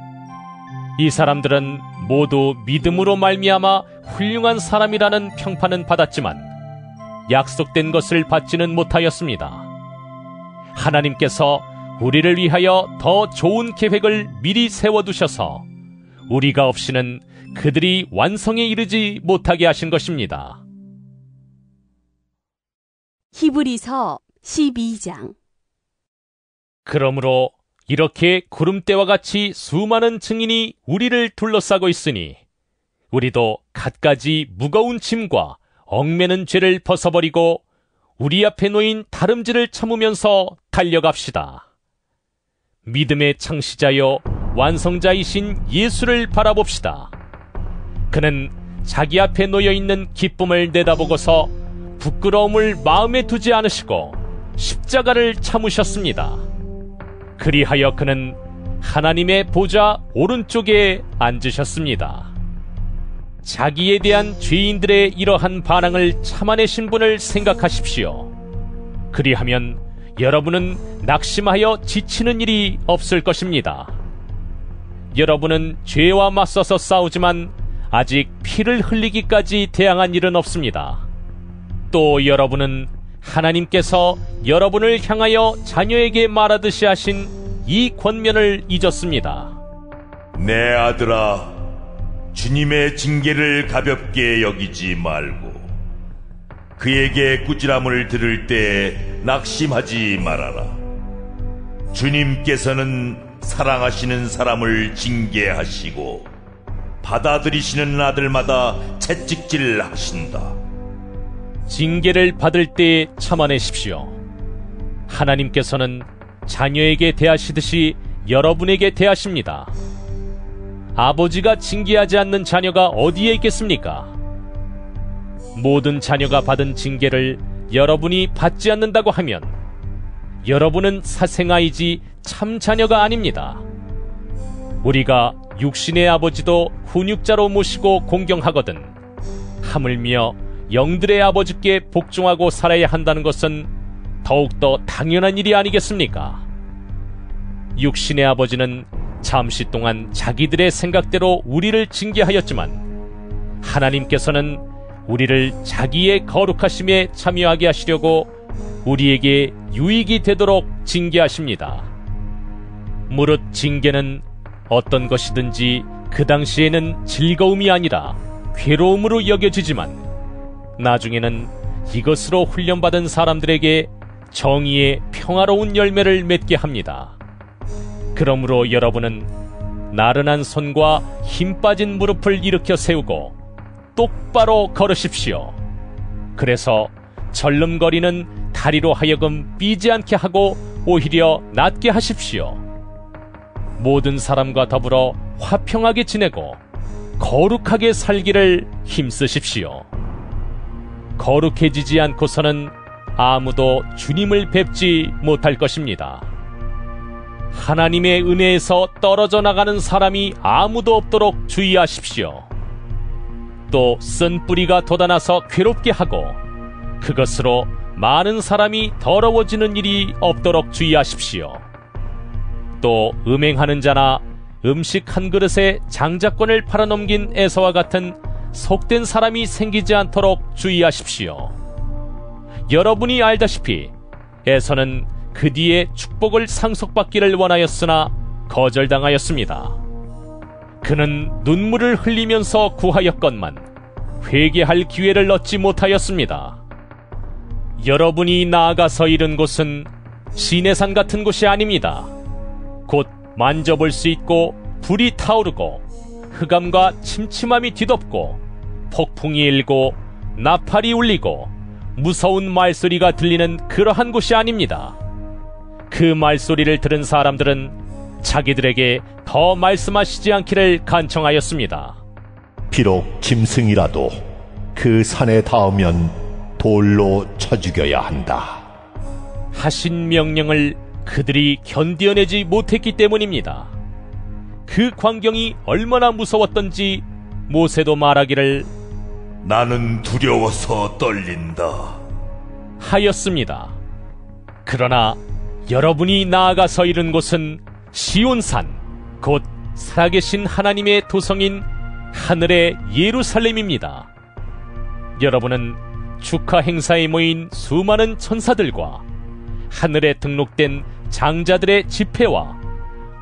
이 사람들은 모두 믿음으로 말미암아 훌륭한 사람이라는 평판은 받았지만 약속된 것을 받지는 못하였습니다. 하나님께서 우리를 위하여 더 좋은 계획을 미리 세워두셔서 우리가 없이는 그들이 완성에 이르지 못하게 하신 것입니다. 히브리서 12장. 그러므로 이렇게 구름대와 같이 수많은 증인이 우리를 둘러싸고 있으니 우리도 갖가지 무거운 짐과 얽매는 죄를 벗어버리고 우리 앞에 놓인 다름질을 참으면서 달려갑시다. 믿음의 창시자여 완성자이신 예수를 바라봅시다. 그는 자기 앞에 놓여있는 기쁨을 내다보고서 부끄러움을 마음에 두지 않으시고 십자가를 참으셨습니다. 그리하여 그는 하나님의 보좌 오른쪽에 앉으셨습니다. 자기에 대한 죄인들의 이러한 반항을 참아내신 분을 생각하십시오. 그리하면 여러분은 낙심하여 지치는 일이 없을 것입니다. 여러분은 죄와 맞서서 싸우지만 아직 피를 흘리기까지 대항한 일은 없습니다. 또 여러분은 하나님께서 여러분을 향하여 자녀에게 말하듯이 하신 이 권면을 잊었습니다. 내 아들아, 주님의 징계를 가볍게 여기지 말고 그에게 꾸지람을 들을 때 낙심하지 말아라. 주님께서는 사랑하시는 사람을 징계하시고 받아들이시는 아들마다 채찍질 하신다. 징계를 받을 때 참아내십시오. 하나님께서는 자녀에게 대하시듯이 여러분에게 대하십니다. 아버지가 징계하지 않는 자녀가 어디에 있겠습니까? 모든 자녀가 받은 징계를 여러분이 받지 않는다고 하면 여러분은 사생아이지 참 자녀가 아닙니다. 우리가 육신의 아버지도 훈육자로 모시고 공경하거든 하물며 영들의 아버지께 복종하고 살아야 한다는 것은 더욱더 당연한 일이 아니겠습니까? 육신의 아버지는 잠시 동안 자기들의 생각대로 우리를 징계하였지만 하나님께서는 우리를 자기의 거룩하심에 참여하게 하시려고 우리에게 유익이 되도록 징계하십니다. 무릇 징계는 어떤 것이든지 그 당시에는 즐거움이 아니라 괴로움으로 여겨지지만 나중에는 이것으로 훈련받은 사람들에게 정의의 평화로운 열매를 맺게 합니다. 그러므로 여러분은 나른한 손과 힘 빠진 무릎을 일으켜 세우고 똑바로 걸으십시오. 그래서 절름거리는 다리로 하여금 삐지 않게 하고 오히려 낫게 하십시오. 모든 사람과 더불어 화평하게 지내고 거룩하게 살기를 힘쓰십시오. 거룩해지지 않고서는 아무도 주님을 뵙지 못할 것입니다. 하나님의 은혜에서 떨어져 나가는 사람이 아무도 없도록 주의하십시오. 또 쓴 뿌리가 돋아나서 괴롭게 하고 그것으로 많은 사람이 더러워지는 일이 없도록 주의하십시오. 또 음행하는 자나 음식 한 그릇에 장자권을 팔아넘긴 에서와 같은 속된 사람이 생기지 않도록 주의하십시오. 여러분이 알다시피 에서는 그 뒤에 축복을 상속받기를 원하였으나 거절당하였습니다. 그는 눈물을 흘리면서 구하였건만 회개할 기회를 얻지 못하였습니다. 여러분이 나아가서 이른 곳은 시내산 같은 곳이 아닙니다. 곧 만져볼 수 있고 불이 타오르고 흑암과 침침함이 뒤덮고 폭풍이 일고 나팔이 울리고 무서운 말소리가 들리는 그러한 곳이 아닙니다. 그 말소리를 들은 사람들은 자기들에게 더 말씀하시지 않기를 간청하였습니다. 비록 짐승이라도 그 산에 닿으면 돌로 쳐 죽여야 한다. 하신 명령을 그들이 견뎌내지 못했기 때문입니다. 그 광경이 얼마나 무서웠던지 모세도 말하기를 나는 두려워서 떨린다 하였습니다. 그러나 여러분이 나아가서 이른 곳은 시온산, 곧 살아계신 하나님의 도성인 하늘의 예루살렘입니다. 여러분은 축하 행사에 모인 수많은 천사들과 하늘에 등록된 장자들의 집회와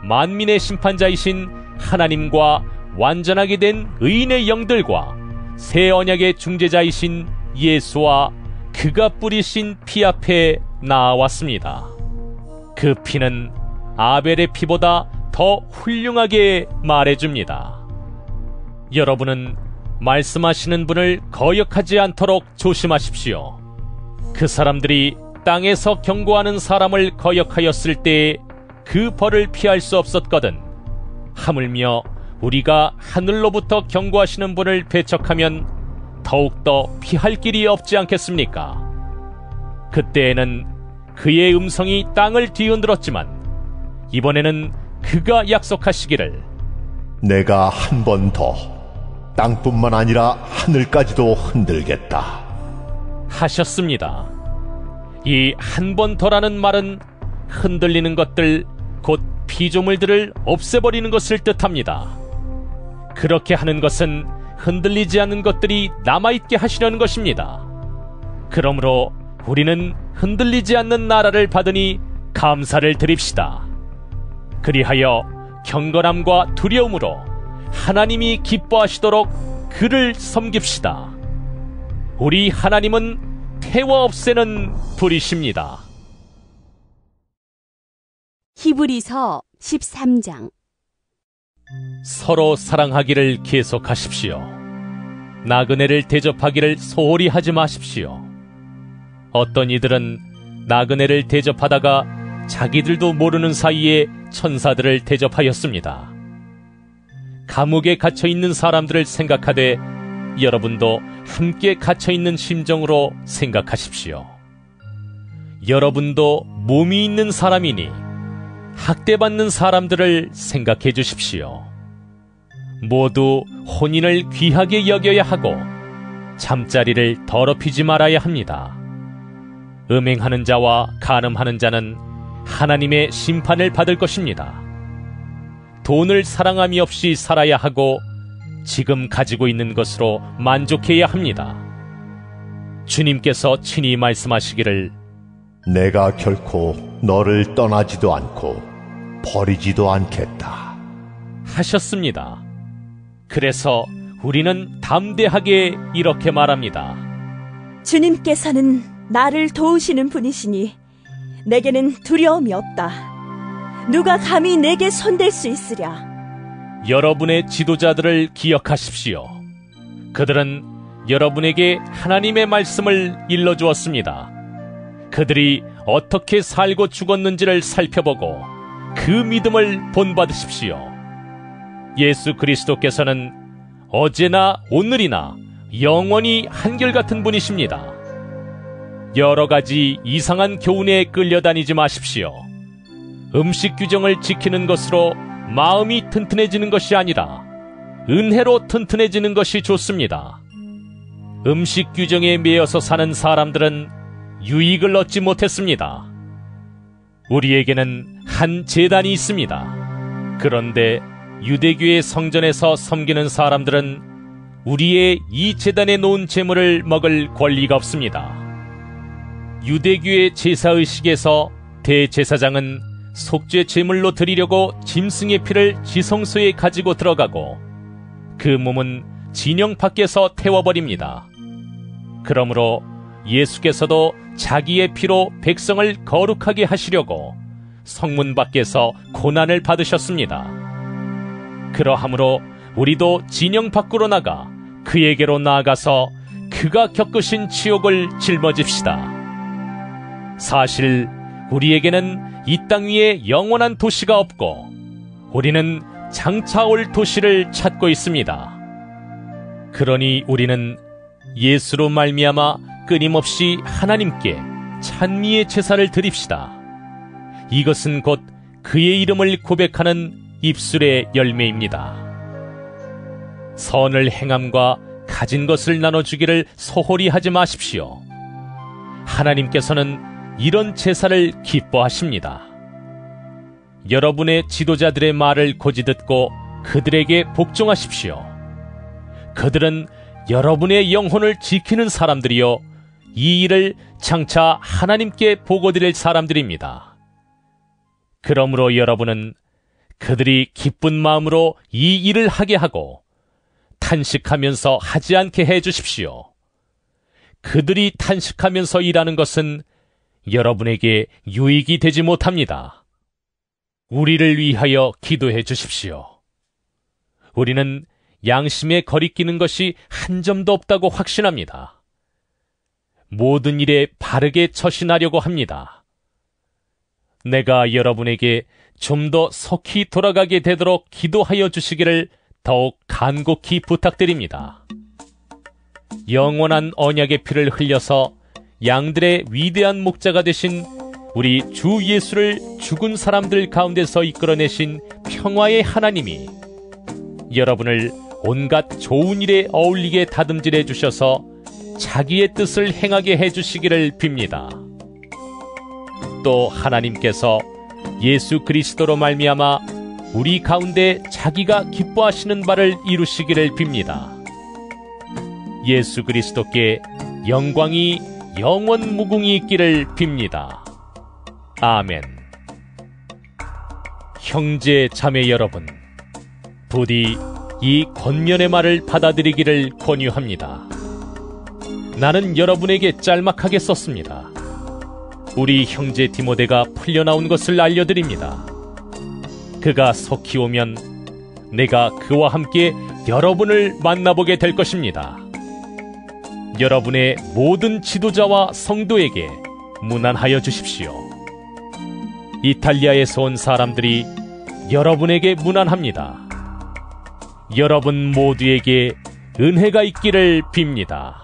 만민의 심판자이신 하나님과 완전하게 된 의인의 영들과 새 언약의 중재자이신 예수와 그가 뿌리신 피 앞에 나아왔습니다. 그 피는 아벨의 피보다 더 훌륭하게 말해줍니다. 여러분은 말씀하시는 분을 거역하지 않도록 조심하십시오. 그 사람들이 땅에서 경고하는 사람을 거역하였을 때에 그 벌을 피할 수 없었거든. 하물며 우리가 하늘로부터 경고하시는 분을 배척하면 더욱더 피할 길이 없지 않겠습니까? 그때에는 그의 음성이 땅을 뒤흔들었지만 이번에는 그가 약속하시기를 내가 한 번 더 땅뿐만 아니라 하늘까지도 흔들겠다 하셨습니다. 이 한 번 더라는 말은 흔들리는 것들, 곧 피조물들을 없애버리는 것을 뜻합니다. 그렇게 하는 것은 흔들리지 않는 것들이 남아있게 하시려는 것입니다. 그러므로 우리는 흔들리지 않는 나라를 받으니 감사를 드립시다. 그리하여 경건함과 두려움으로 하나님이 기뻐하시도록 그를 섬깁시다. 우리 하나님은 태워 없애는 불이십니다. 히브리서 13장. 서로 사랑하기를 계속하십시오. 나그네를 대접하기를 소홀히 하지 마십시오. 어떤 이들은 나그네를 대접하다가 자기들도 모르는 사이에 천사들을 대접하였습니다. 감옥에 갇혀있는 사람들을 생각하되 여러분도 함께 갇혀있는 심정으로 생각하십시오. 여러분도 몸이 있는 사람이니 학대받는 사람들을 생각해 주십시오. 모두 혼인을 귀하게 여겨야 하고 잠자리를 더럽히지 말아야 합니다. 음행하는 자와 간음하는 자는 하나님의 심판을 받을 것입니다. 돈을 사랑함이 없이 살아야 하고 지금 가지고 있는 것으로 만족해야 합니다. 주님께서 친히 말씀하시기를 내가 결코 너를 떠나지도 않고 버리지도 않겠다 하셨습니다. 그래서 우리는 담대하게 이렇게 말합니다. 주님께서는 나를 도우시는 분이시니 내게는 두려움이 없다. 누가 감히 내게 손댈 수 있으랴. 여러분의 지도자들을 기억하십시오. 그들은 여러분에게 하나님의 말씀을 일러주었습니다. 그들이 어떻게 살고 죽었는지를 살펴보고 그 믿음을 본받으십시오. 예수 그리스도께서는 어제나 오늘이나 영원히 한결같은 분이십니다. 여러 가지 이상한 교훈에 끌려다니지 마십시오. 음식 규정을 지키는 것으로 마음이 튼튼해지는 것이 아니라 은혜로 튼튼해지는 것이 좋습니다. 음식 규정에 매여서 사는 사람들은 유익을 얻지 못했습니다. 우리에게는 한 제단이 있습니다. 그런데 유대교의 성전에서 섬기는 사람들은 우리의 이 제단에 놓은 제물을 먹을 권리가 없습니다. 유대교의 제사의식에서 대제사장은 속죄 제물로 드리려고 짐승의 피를 지성소에 가지고 들어가고 그 몸은 진영 밖에서 태워버립니다. 그러므로 예수께서도 자기의 피로 백성을 거룩하게 하시려고 성문 밖에서 고난을 받으셨습니다. 그러하므로 우리도 진영 밖으로 나가 그에게로 나아가서 그가 겪으신 치욕을 짊어집시다. 사실 우리에게는 이 땅 위에 영원한 도시가 없고 우리는 장차 올 도시를 찾고 있습니다. 그러니 우리는 예수로 말미암아 끊임없이 하나님께 찬미의 제사를 드립시다. 이것은 곧 그의 이름을 고백하는 입술의 열매입니다. 선을 행함과 가진 것을 나눠주기를 소홀히 하지 마십시오. 하나님께서는 이런 제사를 기뻐하십니다. 여러분의 지도자들의 말을 고지 듣고 그들에게 복종하십시오. 그들은 여러분의 영혼을 지키는 사람들이요 이 일을 장차 하나님께 보고드릴 사람들입니다. 그러므로 여러분은 그들이 기쁜 마음으로 이 일을 하게 하고 탄식하면서 하지 않게 해 주십시오. 그들이 탄식하면서 일하는 것은 여러분에게 유익이 되지 못합니다. 우리를 위하여 기도해 주십시오. 우리는 양심에 거리끼는 것이 한 점도 없다고 확신합니다. 모든 일에 바르게 처신하려고 합니다. 내가 여러분에게 좀 더 속히 돌아가게 되도록 기도하여 주시기를 더욱 간곡히 부탁드립니다. 영원한 언약의 피를 흘려서 양들의 위대한 목자가 되신 우리 주 예수를 죽은 사람들 가운데서 이끌어내신 평화의 하나님이 여러분을 온갖 좋은 일에 어울리게 다듬질해 주셔서 자기의 뜻을 행하게 해주시기를 빕니다. 또 하나님께서 예수 그리스도로 말미암아 우리 가운데 자기가 기뻐하시는 바를 이루시기를 빕니다. 예수 그리스도께 영광이 영원 무궁히 있기를 빕니다. 아멘. 형제 자매 여러분, 부디 이 권면의 말을 받아들이기를 권유합니다. 나는 여러분에게 짤막하게 썼습니다. 우리 형제 디모데가 풀려나온 것을 알려드립니다. 그가 속히 오면 내가 그와 함께 여러분을 만나보게 될 것입니다. 여러분의 모든 지도자와 성도에게 문안하여 주십시오. 이탈리아에서 온 사람들이 여러분에게 문안합니다. 여러분 모두에게 은혜가 있기를 빕니다.